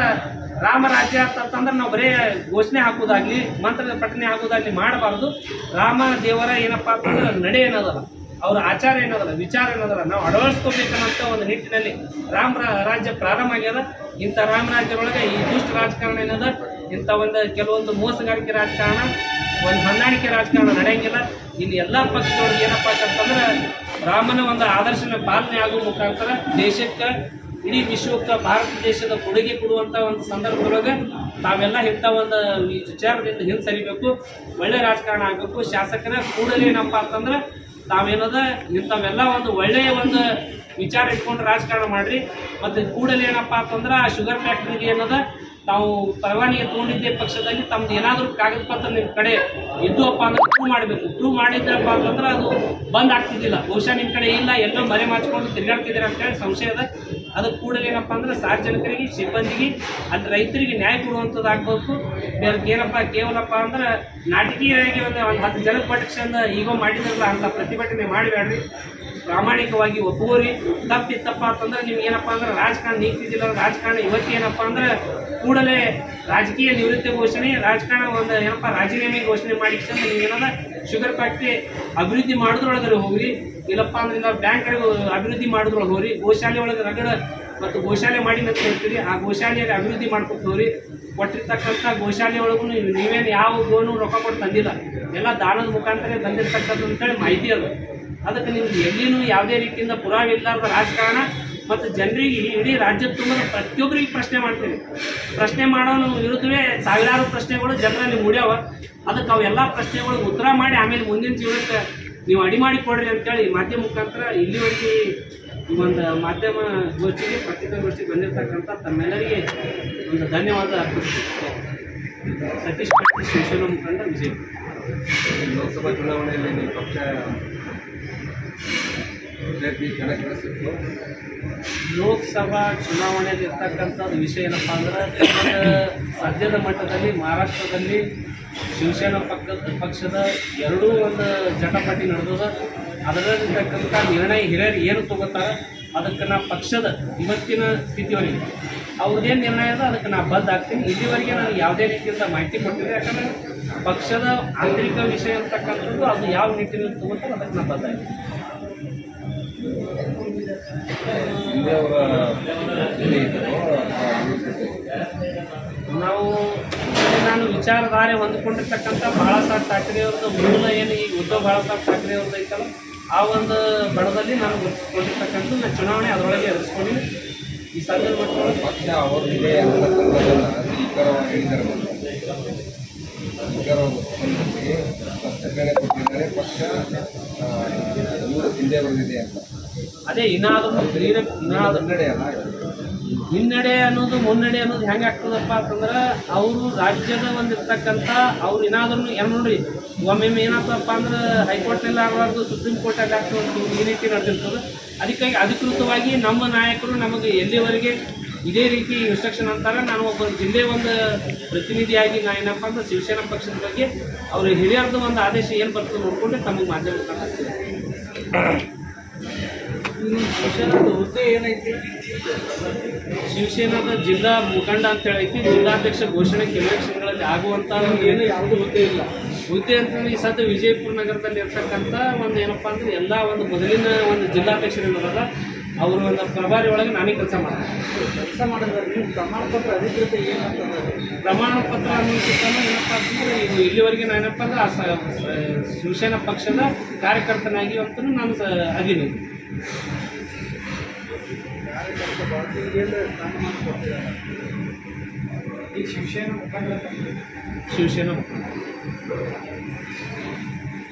ರಾಮರಾಜ್ಯ ಅಂತಂದ್ರೆ ನಾವು ಬರೀ ಘೋಷಣೆ ಹಾಕೋದಾಗಲಿ ಮಂತ್ರದ ಪಠನೆ ಹಾಕೋದಾಗಲಿ ಮಾಡಬಾರ್ದು. ರಾಮ ದೇವರ ಏನಪ್ಪ ಅಂತಂದ್ರೆ ನಡೆ ಏನದಲ್ಲ, ಅವ್ರ ಆಚಾರ ಏನದಲ್ಲ, ವಿಚಾರ ಏನದಲ್ಲ, ನಾವು ಅಳವಡಿಸ್ಕೋಬೇಕನ್ನಂಥ ಒಂದು ನಿಟ್ಟಿನಲ್ಲಿ ರಾಜ್ಯ ಪ್ರಾರಂಭ ಆಗ್ಯದ. ಇಂಥ ರಾಮರಾಜ್ಯದೊಳಗೆ ಈ ದುಷ್ಟ ರಾಜಕಾರಣ ಏನದ, ಇಂಥ ಒಂದು ಕೆಲವೊಂದು ಮೋಸಗಾರಿಕೆ ರಾಜಕಾರಣ, ಒಂದು ಹೊಂದಾಣಿಕೆ ರಾಜಕಾರಣ ನಡೆಯಂಗಿಲ್ಲ. ಇಲ್ಲಿ ಎಲ್ಲ ಪಕ್ಷದೊಳಗೆ ಏನಪ್ಪ ಅಂತಂದ್ರೆ ರಾಮನ ಒಂದು ಆದರ್ಶನ ಪಾಲನೆ ಆಗುವ ಮುಖಾಂತರ ದೇಶಕ್ಕೆ, ಇಡೀ ವಿಶ್ವಕ್ಕೆ ಭಾರತ ದೇಶದ ಕೊಡುಗೆ ಕೊಡುವಂಥ ಒಂದು ಸಂದರ್ಭದೊಳಗೆ ತಾವೆಲ್ಲ ಇಂಥ ಒಂದು ವಿಚಾರದಿಂದ ಹಿಂದೆ ಸರಿಬೇಕು, ಒಳ್ಳೆ ರಾಜಕಾರಣ ಆಗಬೇಕು. ಶಾಸಕರ ಕೂಡಲೇ ಏನಪ್ಪ ಅಂತಂದ್ರೆ ತಾವೇನದ ಇಂಥವೆಲ್ಲ ಒಂದು ಒಳ್ಳೆಯ ಒಂದು ವಿಚಾರ ಇಟ್ಕೊಂಡು ರಾಜಕಾರಣ ಮಾಡಿರಿ. ಮತ್ತು ಕೂಡಲೇ ಏನಪ್ಪ ಅಂತಂದ್ರೆ ಆ ಶುಗರ್ ಫ್ಯಾಕ್ಟ್ರಿಗೆ ಏನದ ತಾವು ಪರವಾನಗಿ ತೊಗೊಂಡಿದ್ದೇ ಪಕ್ಷದಲ್ಲಿ ತಮ್ದು ಏನಾದರೂ ಕಾಗದ ಪತ್ರ ನಿಮ್ಮ ಕಡೆ ಇದ್ದುವಪ್ಪ ಅಂದ್ರೆ ಪ್ರೂವ್ ಮಾಡಬೇಕು. ಪ್ರೂವ್ ಮಾಡಿದ್ರಪ್ಪ ಅಂತಂದ್ರೆ ಅದು ಬಂದ್ ಆಗ್ತಿದ್ದಿಲ್ಲ. ಬಹುಶಃ ನಿಮ್ಮ ಕಡೆ ಇಲ್ಲ, ಎಲ್ಲೋ ಮರೆ ಮಾಚ್ಕೊಂಡು ತಿರುಗಾಡ್ತಿದ್ದೀರ ಅಂತೇಳಿ ಸಂಶಯ ಅದ. ಅದಕ್ಕೆ ಕೂಡಲೇ ಏನಪ್ಪ ಅಂದ್ರೆ ಸಾರ್ವಜನಿಕರಿಗೆ, ಸಿಬ್ಬಂದಿಗೆ, ಅದು ರೈತರಿಗೆ ನ್ಯಾಯ ಕೊಡುವಂಥದ್ದು ಆಗಬೇಕು. ಬೇರೆ ಏನಪ್ಪ ಕೇವಲಪ್ಪ ಅಂದ್ರೆ ನಾಟಕೀಯವಾಗಿ ಒಂದು 10 ಜನಕ್ಕೆ ಪರೀಕ್ಷೆಯಿಂದ ಈಗೋ ಮಾಡಿದ್ರಲ್ಲ ಅಂತ ಪ್ರತಿಭಟನೆ ಮಾಡಬೇಡ್ರಿ. ಪ್ರಾಮಾಣಿಕವಾಗಿ ಒಪ್ಪುಗೋರಿ. ತಪ್ಪಿತ್ತಪ್ಪ ಅಂತಂದ್ರೆ ನಿಮ್ಗೆ ಏನಪ್ಪ ಅಂದ್ರೆ ರಾಜಕಾರಣ ನೀಗ್ತಿದ್ದಿಲ್ಲ. ರಾಜಕಾರಣ ಇವತ್ತು ಏನಪ್ಪ ಅಂದ್ರೆ ಕೂಡಲೇ ರಾಜಕೀಯ ನಿವೃತ್ತಿ ಘೋಷಣೆ, ರಾಜಕಾರಣ ಒಂದು ಏನಪ್ಪ ರಾಜೀನಾಮೆ ಘೋಷಣೆ ಮಾಡಿಕೊಂಡು ನೀವೇನದ ಶುಗರ್ ಫ್ಯಾಕ್ಟ್ರಿ ಅಭಿವೃದ್ಧಿ ಮಾಡೋದ್ರೊಳಗಡೆ ಹೋಗ್ರಿ. ಇಲ್ಲಪ್ಪ ಅಂದ್ರೆ ಇಲ್ಲ ಬ್ಯಾಂಕ್ಗಳಿಗೆ ಅಭಿವೃದ್ಧಿ ಮಾಡೋದ್ರೊಳಗೆ ಹೋಗ್ರಿ. ಗೋಶಾಲೆ ಒಳಗೆ ರಗಡ ಮತ್ತು ಗೋಶಾಲೆ ಮಾಡಿ ಅಂತ ಹೇಳ್ತೀರಿ, ಆ ಗೋಶಾಲೆಯಲ್ಲಿ ಅಭಿವೃದ್ಧಿ ಮಾಡ್ಕೊತ ಹೋಗ್ರಿ. ಕೊಟ್ಟಿರ್ತಕ್ಕಂಥ ಗೋಶಾಲೆ ಒಳಗೂ ನೀವೇನು ಯಾವ ಗೋನು ರೊಕ್ಕ ಕೊಟ್ಟು ತಂದಿಲ್ಲ, ಎಲ್ಲ ದಾನದ ಮುಖಾಂತರ ಬಂದಿರ್ತಕ್ಕಂಥದ್ದು ಅಂತೇಳಿ ಮಾಹಿತಿ ಅದು. ಅದಕ್ಕೆ ನಿಮ್ಗೆ ಎಲ್ಲಿನೂ ಯಾವುದೇ ರೀತಿಯಿಂದ ಪುರಾವೆ ಇಲ್ಲಾರ್ದ ರಾಜಕಾರಣ ಮತ್ತು ಜನರಿಗೆ ಇಡೀ ರಾಜ್ಯದ ತುಂಬದ ಪ್ರತಿಯೊಬ್ಬರಿಗೆ ಪ್ರಶ್ನೆ ಮಾಡ್ತೀವಿ. ಪ್ರಶ್ನೆ ಮಾಡೋನು ವಿರುದ್ಧವೇ ಸಾವಿರಾರು ಪ್ರಶ್ನೆಗಳು ಜನರಲ್ಲಿ ಮೂಡ್ಯಾವ. ಅದಕ್ಕೆ ಅವೆಲ್ಲ ಪ್ರಶ್ನೆಗಳಿಗೆ ಉತ್ತರ ಮಾಡಿ ಆಮೇಲೆ ಮುಂದಿನ ಜೀವನಕ್ಕೆ ನೀವು ಅಡಿ ಮಾಡಿ ಕೊಡ್ರಿ ಅಂತೇಳಿ ಮಾಧ್ಯಮ ಮುಖಾಂತರ ಇಲ್ಲಿವರೆಗೆ ಈ ಒಂದು ಮಾಧ್ಯಮ ಗೋಷ್ಠಿಗೆ, ಪತ್ರಿಕಾಗೋಷ್ಠಿಗೆ ಬಂದಿರತಕ್ಕಂಥ ತಮ್ಮೆಲ್ಲರಿಗೆ ಒಂದು ಧನ್ಯವಾದ ಅರ್ಪಿಸ್ತೀನಿ. ಸತೀಶ್ ಪಟ್ಟಿ, ಶಿವಸೇನಾ ಮುಖಂಡ, ವಿಜಯಪುರ. ಲೋಕಸಭಾ ಚುನಾವಣೆಯಲ್ಲಿ ನಿಮ್ಮ ಪಕ್ಷ ಲೋಕಸಭಾ ಚುನಾವಣೆಯಲ್ಲಿ ಇರ್ತಕ್ಕಂಥದ್ದು ವಿಷಯ ಏನಪ್ಪ ಅಂದ್ರೆ ಸದ್ಯದ ಮಟ್ಟದಲ್ಲಿ ಮಹಾರಾಷ್ಟ್ರದಲ್ಲಿ ಶಿವಸೇನಾ ಪಕ್ಷದ ಎರಡೂ ಒಂದು ಜಟಾಪಟಿ ನಡೆದದ. ಅದರಲ್ಲಿರ್ತಕ್ಕಂಥ ನಿರ್ಣಯ ಹಿರಿಯರು ಏನು ತಗೋತಾರೆ ಅದಕ್ಕೆ ನಾ ಪಕ್ಷದ ಇವತ್ತಿನ ಸ್ಥಿತಿವರೆಗೆ ಅವ್ರದ್ದೇನು ನಿರ್ಣಯ ಅದ ಅದಕ್ಕೆ ನಾ ಬದ್ಧ ಆಗ್ತೀನಿ. ಇಲ್ಲಿವರೆಗೆ ನಾನು ಯಾವುದೇ ರೀತಿಯಿಂದ ಮಾಹಿತಿ ಕೊಟ್ಟಿಲ್ಲ. ಯಾಕಂದರೆ ಪಕ್ಷದ ಆಂತರಿಕ ವಿಷಯ ಅಂತಕ್ಕಂಥದ್ದು ಅದು ಯಾವ ನಿಟ್ಟಿನಲ್ಲಿ ತಗೋತಾರೆ ಅದಕ್ಕೆ ನಾ ಬದ್ಧ ಆಗ್ತೀನಿ. ನಾನು ವಿಚಾರಧಾರೆ ಹೊಂದಿಕೊಂಡಿರ್ತಕ್ಕಂಥ ಬಾಳಾಸಾಹೇಬ್ ಠಾಕ್ರೆ ಅವ್ರದ್ದು ಮೂಲ ಏನು ಈ ಉದ್ಧವ್ ಬಾಳಾಸಾಹೇಬ್ ಠಾಕ್ರೆ ಅವ್ರದ್ದು ಐತಲ್ಲ ಆ ಒಂದು ಬಣದಲ್ಲಿ ನಾನು ಗುರುತಿಸ್ಕೊಂಡಿರ್ತಕ್ಕಂಥ ನಾನು ಚುನಾವಣೆ ಅದರೊಳಗೆ ಎದುರಿಸ್ಕೊಂಡಿದ್ದೀನಿ. ಈ ಸಂದರ್ಭ ಪಕ್ಷ ಅವರಿಗೆ ಕೊಟ್ಟಿದ್ದಾರೆ. ಪಕ್ಷ ಹಿಂದೆ ಬರೆದಿದೆ ಅಂತ ಅದೇ ಹಿನ್ನಡೆ ಅನ್ನೋದು ಮುನ್ನಡೆ ಅನ್ನೋದು ಹೆಂಗೆ ಆಗ್ತದಪ್ಪ ಅಂತಂದ್ರೆ ಅವರು ರಾಜ್ಯದ ಒಂದಿರ್ತಕ್ಕಂಥ ಅವ್ರು ಏನಾದ್ರೂ ಏನು ನೋಡ್ರಿ ಒಮ್ಮೊಮ್ಮೆ ಏನಾಗ್ತದಪ್ಪ ಅಂದ್ರೆ ಹೈಕೋರ್ಟ್ನಲ್ಲಿ ಆಗಬಾರ್ದು, ಸುಪ್ರೀಂ ಕೋರ್ಟಲ್ಲಿ ಆಗ್ತದೆ ಈ ರೀತಿ ನಡೆದಿರ್ತದೆ. ಅದಕ್ಕಾಗಿ ಅಧಿಕೃತವಾಗಿ ನಮ್ಮ ನಾಯಕರು ನಮಗೆ ಎಲ್ಲಿವರೆಗೆ ಇದೇ ರೀತಿ ಇನ್ಸ್ಟ್ರಕ್ಷನ್ ಅಂತಾರೆ. ನಾನು ಒಬ್ಬ ಜಿಲ್ಲೆ ಒಂದು ಪ್ರತಿನಿಧಿಯಾಗಿ ನಾನು ಏನಪ್ಪ ಅಂದ್ರೆ ಶಿವಸೇನಾ ಪಕ್ಷದ ಬಗ್ಗೆ ಅವರು ಹಿರಿಯರದ್ದು ಒಂದು ಆದೇಶ ಏನು ಬರ್ತದೆ ನೋಡಿಕೊಂಡು ತಮಗೆ ಮಾಧ್ಯಮ ಶಿವಸೇನಾದ ಹುದ್ದೆ ಏನೈತಿ? ಶಿವಸೇನಾದ ಜಿಲ್ಲಾ ಮುಖಂಡ ಅಂತ ಹೇಳೈತಿ. ಜಿಲ್ಲಾಧ್ಯಕ್ಷ ಘೋಷಣೆ ಕೆಲವೇ ಕ್ಷಣಗಳಲ್ಲಿ ಆಗುವಂಥ ಏನು ಯಾವುದೂ ಹುದ್ದೆ ಇಲ್ಲ. ಹುದ್ದೆ ಅಂತಂದ್ರೆ ಈ ಸದ್ಯ ವಿಜಯಪುರ ನಗರದಲ್ಲಿ ಇರ್ತಕ್ಕಂಥ ಒಂದು ಏನಪ್ಪ ಅಂದ್ರೆ ಎಲ್ಲ ಒಂದು ಮೊದಲಿನ ಒಂದು ಜಿಲ್ಲಾಧ್ಯಕ್ಷರಿರೋದಲ್ಲ ಅವರು ಒಂದು ಪ್ರಭಾರಿ ಒಳಗೆ ನಾನೇ ಕೆಲಸ ಮಾಡ್ತೀನಿ. ಕೆಲಸ ಮಾಡಿದ್ರೆ ನೀವು ಪ್ರಮಾಣ ಪತ್ರ ಅಧಿಕೃತ ಏನಂತಂದ್ರೆ ಪ್ರಮಾಣ ಪತ್ರ ಅನ್ನೋದಕ್ಕಿಂತ ಏನಪ್ಪ ಅಂತಂದ್ರೆ ಇದು ಇಲ್ಲಿವರೆಗೆ ನಾನು ಏನಪ್ಪ ಅಂದ್ರೆ ಶಿವಸೇನಾ ಪಕ್ಷದ ಕಾರ್ಯಕರ್ತನಾಗಿ ಅಂತ ನಾನು ಅದೀನಿ. ಕಾರ್ಯಕರ್ತ ಭಾರತೀಯ ಸ್ಥಾನಮಾನ ಕೊಡ್ತಿದ್ದಾರೆ. ಈಗ ಶಿವಸೇನಾ ಮುಖಂಡ ಶಿವಸೇನಾ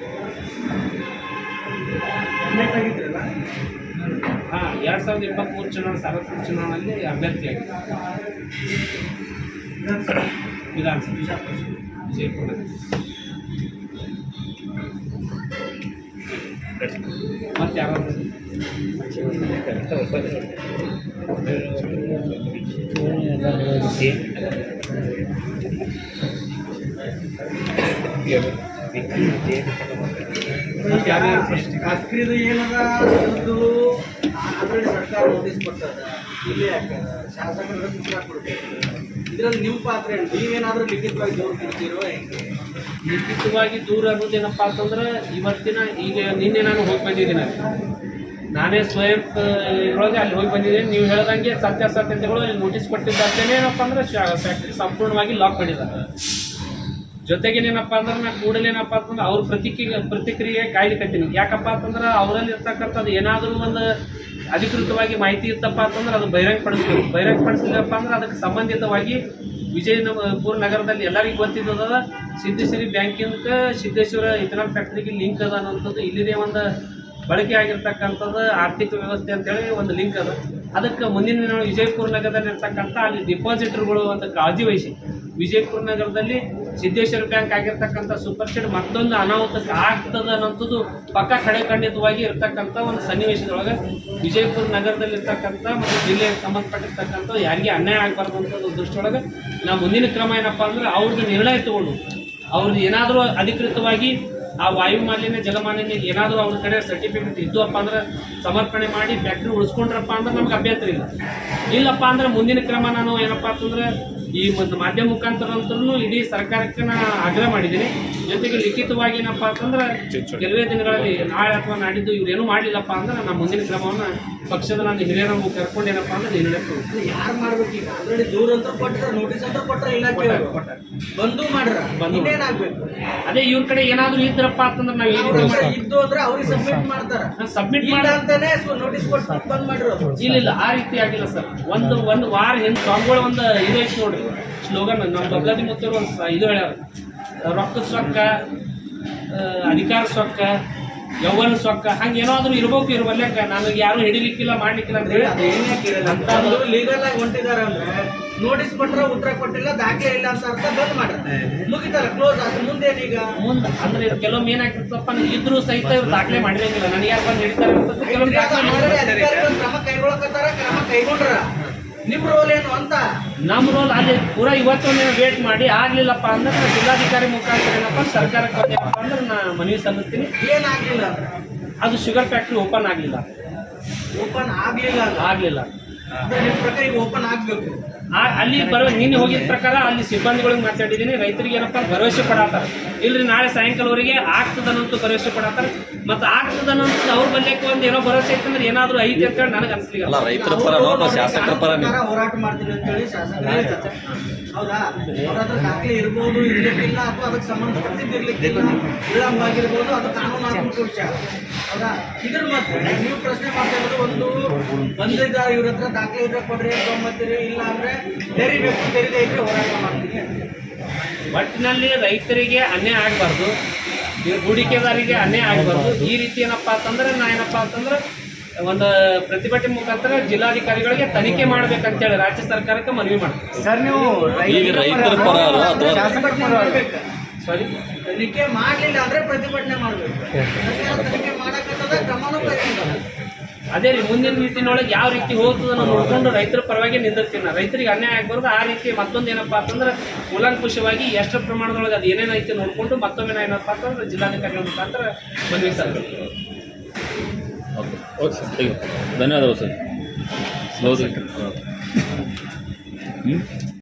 ಆಗಿದ್ರಲ್ಲ. ಹಾಂ 2023 ಚುನಾವಣೆ ಸಾರ್ವತ್ರಿಕ ಚುನಾವಣೆಯಲ್ಲಿ ಅಭ್ಯರ್ಥಿಯಾಗಿದೆ ವಿಧಾನಸಭೆ ವಿಜಯಪುರ. ಮತ್ತೆ ಯಾರಾದ್ರೂ ಖಾಸಗಿದು ಏನದ ಅದು ಆಲ್ರೆಡಿ ಸರ್ಕಾರ ನೋಟಿಸ್ ಕೊಟ್ಟದ, ಇಲ್ಲೇ ಹಾಕ್ಯದ, ಶಾಸಕರ ಉತ್ತರ ಕೊಡ್ಬೇಕು. ಇದರಲ್ಲಿ ನಿಮ್ಮ ಪಾತ್ರ ಏನು? ನೀವೇನಾದರೂ ಲಿಖಿತವಾಗಿ ದೂರ ಕೊಡ್ತೀರೋ ಹೆಂಗೆ? ಲಿಖಿತವಾಗಿ ದೂರ ಅನ್ನೋದೇನಪ್ಪ ಅಂತಂದ್ರೆ ಇವತ್ತಿನ ಈಗ ನಿನ್ನೆ ನಾನು ಹೋಗಿ ಬಂದಿದ್ದೀನಿ. ನಾನೇ ಸ್ವಯಂ ಇದ್ರೊಳಗೆ ಅಲ್ಲಿ ಹೋಗಿ ಬಂದಿದ್ದೀನಿ. ನೀವು ಹೇಳ್ದಂಗೆ ಸತ್ಯಾಸತ್ಯತೆಗಳು ಇಲ್ಲಿ ನೋಟಿಸ್ ಕೊಟ್ಟಿದ್ದಾಗ್ತೇನೆ ಏನಪ್ಪ ಅಂದ್ರೆ ಫ್ಯಾಕ್ಟ್ರಿ ಸಂಪೂರ್ಣವಾಗಿ ಲಾಕ್ ಮಾಡಿದ್ದಾರೆ. ಜೊತೆಗೇನೇನಪ್ಪ ಅಂದ್ರೆ ನಾನು ಕೂಡಲೇನಪ್ಪ ಅಂತಂದ್ರೆ ಅವ್ರ ಪ್ರತಿಕ್ರಿಯೆ ಕಾಯ್ಲಿಕತ್ತೀನಿ. ಯಾಕಪ್ಪ ಅಂತಂದ್ರೆ ಅವರಲ್ಲಿ ಇರ್ತಕ್ಕಂಥದ್ದು ಏನಾದರೂ ಒಂದು ಅಧಿಕೃತವಾಗಿ ಮಾಹಿತಿ ಇತ್ತಪ್ಪ ಅಂತಂದ್ರೆ ಅದು ಬಹಿರಂಗಪಡಿಸ್ಬೇಕು. ಬಹಿರಂಗಪಡಿಸಲಿಲ್ಲಪ್ಪ ಅಂದ್ರೆ ಅದಕ್ಕೆ ಸಂಬಂಧಿತವಾಗಿ ವಿಜಯಪುರ ನಗರದಲ್ಲಿ ಎಲ್ಲರಿಗೂ ಗೊತ್ತಿದ್ದದ ಸಿದ್ದೇಶ್ವರಿ ಬ್ಯಾಂಕಿಂದ ಸಿದ್ದೇಶ್ವರ ಇಥನಾಲ್ ಫ್ಯಾಕ್ಟ್ರಿಗೆ ಲಿಂಕ್ ಅದ ಅನ್ನೋಂಥದ್ದು ಇಲ್ಲಿದೆ ಒಂದು ಬಳಕೆ ಆಗಿರ್ತಕ್ಕಂಥದ್ದು ಆರ್ಥಿಕ ವ್ಯವಸ್ಥೆ ಅಂತೇಳಿ ಒಂದು ಲಿಂಕ್ ಅದ. ಅದಕ್ಕೆ ಮುಂದಿನ ದಿನ ವಿಜಯಪುರ ನಗರದಲ್ಲಿ ಇರ್ತಕ್ಕಂಥ ಅಲ್ಲಿ ಡಿಪಾಸಿಟರ್ಗಳು ಒಂದು ಕಾಳಜಿ ವಹಿಸಿ ವಿಜಯಪುರ ನಗರದಲ್ಲಿ ಸಿದ್ದೇಶ್ವರ ಬ್ಯಾಂಕ್ ಆಗಿರ್ತಕ್ಕಂಥ ಸೂಪರ್ ಸೀಡ್ ಮತ್ತೊಂದು ಅನಾಹುತಕ್ಕೆ ಆಗ್ತದೆ ಅನ್ನೋಂಥದ್ದು ಪಕ್ಕ ಖಂಡಿತವಾಗಿ ಇರ್ತಕ್ಕಂಥ ಒಂದು ಸನ್ನಿವೇಶದೊಳಗೆ ವಿಜಯಪುರ ನಗರದಲ್ಲಿ ಇರ್ತಕ್ಕಂಥ ಮತ್ತು ಜಿಲ್ಲೆಗೆ ಸಂಬಂಧಪಟ್ಟಿರ್ತಕ್ಕಂಥ ಯಾರಿಗೆ ಅನ್ಯಾಯ ಆಗಬಾರ್ದು ಅನ್ನೋದು ದೃಷ್ಟಿಯೊಳಗೆ ನಾವು ಮುಂದಿನ ಕ್ರಮ ಏನಪ್ಪ ಅಂದ್ರೆ ಅವ್ರದ್ದು ನಿರ್ಣಯ ತಗೊಂಡು ಅವ್ರದ್ದು ಏನಾದರೂ ಅಧಿಕೃತವಾಗಿ ಆ ವಾಯು ಮಾಲಿನ್ಯ ಜಲಮಾಲಿನ್ಯ ಏನಾದರೂ ಅವ್ರ ಕಡೆ ಸರ್ಟಿಫಿಕೇಟ್ ಇದ್ದವಪ್ಪ ಅಂದ್ರೆ ಸಮರ್ಪಣೆ ಮಾಡಿ ಫ್ಯಾಕ್ಟ್ರಿ ಉಳಿಸ್ಕೊಂಡ್ರಪ್ಪ ಅಂದ್ರೆ ನಮ್ಗೆ ಅಭ್ಯಂತರ ಇಲ್ಲ. ಇಲ್ಲಪ್ಪ ಅಂದ್ರೆ ಮುಂದಿನ ಕ್ರಮ ನಾನು ಏನಪ್ಪ ಅಂತಂದ್ರೆ ಈ ಮಾಧ್ಯಮ ಮುಖಾಂತರ ಅಂತೂ ಇಡೀ ಸರ್ಕಾರಕ್ಕೆ ನಾನು ಆಗ್ರಹ ಮಾಡಿದ್ದೀನಿ. ಜೊತೆಗೆ ಲಿಖಿತವಾಗಿ ಏನಪ್ಪ ಅಂತಂದ್ರೆ ಕೆಲವೇ ದಿನಗಳಲ್ಲಿ ನಾಳೆ ಅಥವಾ ನಾಡಿದ್ದು ಇವ್ರೇನು ಮಾಡಲಿಲ್ಲಪ್ಪ ಅಂದ್ರೆ ನಾನು ಮುಂದಿನ ಕ್ರಮವನ್ನು ಪಕ್ಷದ ನಾನು ಹಿರಿಯರನ್ನು ಕರ್ಕೊಂಡು ಏನಪ್ಪ ಅಂದ್ರೆ ನಿರ್ಣಯ ತಗೊಂಡು ಯಾರು ಮಾಡ್ಬೇಕು? ಈಗ ಆಲ್ರೆಡಿ ದೂರ ಅಂತ ಕೊಟ್ಟರೆ, ನೋಟಿಸ್ ಅಂತ ಕೊಟ್ಟರೆ, ಇಲಾಖೆ ಬಂದು ಮಾಡ್ರ ಏನಾಗಬೇಕು? ಅದೇ ಇವ್ರ ಕಡೆ ಏನಾದರೂ ಇದ್ರಪ್ಪ ಅಂತಂದ್ರೆ ನಾವು ಈ ರೀತಿ ಇದ್ದು ಅಂದ್ರೆ ಅವ್ರಿಗೆ ಸಬ್ಮಿಟ್ ಮಾಡ್ತಾರ. ಸಬ್ಮಿಟ್ ಮಾಡ ಅಂತಾನೆ ನೋಟಿಸ್ ಕೊಟ್ಟು ಬಂದ್ ಮಾಡಿರೋದು. ಇಲ್ಲ ಆ ರೀತಿ ಆಗಿಲ್ಲ ಸರ್. ಒಂದು ವಾರ ಹಿಂದೆ ಸ್ವಾಮಿಗಳು ಒಂದು ಇದು ಐತಿ ನೋಡ್ರಿ ಸ್ಲೋಗನ್ ನಮ್ಮ ಬಗ್ಲಾದಿ ಮುತ್ತರು ಒಂದು ಇದು ಹೇಳ್ಯಾರ, ರೊಕ್ಕದ ಸೊಕ್ಕ, ಅಧಿಕಾರ ಸೊಕ್ಕ, ಯೌವನ ಸೊಕ್ಕ, ಹಂಗೆ ಏನಾದರೂ ಇರ್ಬೇಕು ಇರ್ಬಲ್ಯಾಕ ನನಗೆ ಯಾರು ಹಿಡಿಲಿಕ್ಕಿಲ್ಲ ಮಾಡ್ಲಿಕ್ಕಿಲ್ಲ ಅಂತ ಹೇಳಿ ಲೀಗಲ್ ಆಗಿ ಹೊಂಟಿದಾರ ಅಂದ್ರೆ ನೋಟಿಸ್ ಕೊಟ್ರ ಉತ್ತರ ಕೊಟ್ಟಿಲ್ಲ, ದಾಖಲೆ ಇಲ್ಲ ಅಂತ ಅರ್ಥ ಬಂದ್ ಮಾಡ್ರ ಮುಗಿತಾರ, ಕ್ಲೋಸ್ ಆಗ ಮುಂದೇನೀಗ ಮುಂದೆ ಅಂದ್ರೆ ಕೆಲವೊಮ್ಮೆ ಏನಾಗ್ತಿರ್ತಪ್ಪ ಇದ್ರೂ ಸಹಿತ ಇವ್ರು ದಾಖಲೆ ಮಾಡಿರಂಗಿಲ್ಲ. ನನಗೆ ಯಾರು ಬಂದು ಹಿಡಿತಾರೆ ಅಂತ ಕೆಲವೊಂದು ಅಧಿಕಾರಿಗಳು ಕ್ರಮ ಕೈಗೊಳ್ಳಕತ್ತಾರ, ಕ್ರಮ ಕೈಗೊಂಡ್ರ ನಿಮ್ ರೋಲ್ ಏನು ಅಂತ ನಮ್ಮ ರೋಲ್ ಅಲ್ಲಿ ಪೂರಾ ಇವತ್ತೊಂದು ವೇಟ್ ಮಾಡಿ ಆಗ್ಲಿಲ್ಲಪ್ಪ ಅಂದ್ರೆ ನಾನು ಜಿಲ್ಲಾಧಿಕಾರಿ ಮುಖಾಂತರ ಏನಪ್ಪ ಸರ್ಕಾರಕ್ಕೆ ಏನಪ್ಪ ಅಂದ್ರೆ ನಾನು ಮನವಿ ಸಲ್ಲಿಸ್ತೀನಿ. ಏನಾಗ್ಲಿಲ್ಲ ಅದು ಶುಗರ್ ಫ್ಯಾಕ್ಟ್ರಿ ಓಪನ್ ಆಗಲಿಲ್ಲ. ಓಪನ್ ಆಗ್ಲಿಲ್ಲ ನಿಮ್ ಪ್ರಕಾರ ಈಗ ಓಪನ್ ಆಗ್ಬೇಕು. ಅಲ್ಲಿ ನಿನ್ನೆ ಹೋಗಿದ ಪ್ರಕಾರ ಅಲ್ಲಿ ಸಿಬ್ಬಂದಿಗಳಿಗೆ ಮಾತಾಡಿದ್ದೀನಿ. ರೈತರಿಗೆ ಏನಪ್ಪ ಭರವಸೆ ಪಡಾತಾರ, ಇಲ್ರಿ ನಾಳೆ ಸಾಯಂಕಾಲವರೆಗೆ ಆಗ್ತದನ್ನಂತೂ ಭರವಸೆ ಪಡಾತಾರ. ಮತ್ತು ಆಗ್ತದನ್ನಂತ ಅವ್ರ ಬಲ್ಯಕ್ಕೆ ಒಂದು ಏನೋ ಭರವಸೆ ಐತಂದ್ರೆ ಏನಾದರೂ ಐತಿ ಅಂತೇಳಿ ನನಗೆ ಅನಿಸ್ಲಿಲ್ಲ. ರೈತರ ಪರ ಶಾಸಕರ ಪರ ಹೋರಾಟ ಮಾಡ್ತೀನಿ ಅಂತ ಹೇಳಿ ಶಾಸಕರು ಹೌದಾ? ಅವ್ರ ದಾಖಲೆ ಇರ್ಬೋದು, ಇರ್ಲಿಕ್ಕಿಲ್ಲ, ಅಥವಾ ಅದಕ್ಕೆ ಸಂಬಂಧಪಟ್ಟಿದ್ದಿರ್ಲಿಕ್ಕಿಲ್ಲ, ವಿಳಂಬ ಆಗಿರ್ಬೋದು, ಅದು ಕಾನೂನಾತ್ಮಕ ವಿಷಯ ಹೌದಾ? ಇದ್ರ ಮತ್ತೆ ನೀವು ಪ್ರಶ್ನೆ ಮಾಡ್ತಾ ಇರೋದು ಒಂದು ಬಂದಿದ್ದ ಇವ್ರ ಹತ್ರ ದಾಖಲೆ ಇದ್ರೆ ಕೊಡ್ರಿ ತೊಗೊಂಬತ್ತೀರಿ, ಇಲ್ಲ ಅಂದ್ರೆ ತೆರಿಬೇಕು, ತೆರಿದೇ ಇದ್ರೆ ಹೋರಾಟ ಮಾಡ್ತೀನಿ. ಒಟ್ಟಿನಲ್ಲಿ ರೈತರಿಗೆ ಅನ್ಯಾಯ ಆಗಬಾರ್ದು, ಹೂಡಿಕೆದಾರರಿಗೆ ಅನ್ಯಾಯ ಆಗಬಾರ್ದು. ಈ ರೀತಿ ಏನಪ್ಪ ಅಂತಂದ್ರೆ ನಾ ಏನಪ್ಪ ಅಂತಂದ್ರೆ ಒಂದು ಪ್ರತಿಭಟನೆ ಮುಖಾಂತರ ಜಿಲ್ಲಾಧಿಕಾರಿಗಳಿಗೆ ತನಿಖೆ ಮಾಡ್ಬೇಕಂತೇಳಿ ರಾಜ್ಯ ಸರ್ಕಾರಕ್ಕೆ ಮನವಿ ಮಾಡ್ತೀವಿ. ಸರ್ ನೀವು ರೈತರ ಪರ ಸಾರಿ ತನಿಖೆ ಮಾಡಲಿಲ್ಲ ಅಂದ್ರೆ ಪ್ರತಿಭಟನೆ ಮಾಡಬೇಕು. ತನಿಖೆ ಮಾಡಕ್ಕಂತದ ಕ್ರಮನೂ ಕೈಗೊಂಡ ಅದೇ ರೀ ಮುಂದಿನ ನಿಟ್ಟಿನೊಳಗೆ ಯಾವ ರೀತಿ ಹೋಗ್ತದನ್ನು ನೋಡ್ಕೊಂಡು ರೈತರ ಪರವಾಗಿ ನಿಂದಿರ್ತೀನಿ ನಾನು. ರೈತರಿಗೆ ಅನ್ಯಾಯ ಆಗ್ಬಾರ್ದು. ಆ ರೀತಿ ಮತ್ತೊಂದು ಏನಪ್ಪ ಅಂತಂದ್ರೆ ಕೂಲಂಕುಷವಾಗಿ ಎಷ್ಟು ಪ್ರಮಾಣದೊಳಗೆ ಅದು ಏನೇನೈತೆ ನೋಡಿಕೊಂಡು ಮತ್ತೊಮ್ಮೆ ನಾ ಏನಪ್ಪ ಅಂತಂದ್ರೆ ಜಿಲ್ಲಾಧಿಕಾರಿಗಳ ಮುಖಾಂತರ ಮನವಿ ಸಲ್ಲಿಸ್ತೀನಿ. ಓಕೆ ಸರ್, ಧನ್ಯವಾದಗಳು ಸರ್. ಹೌದು.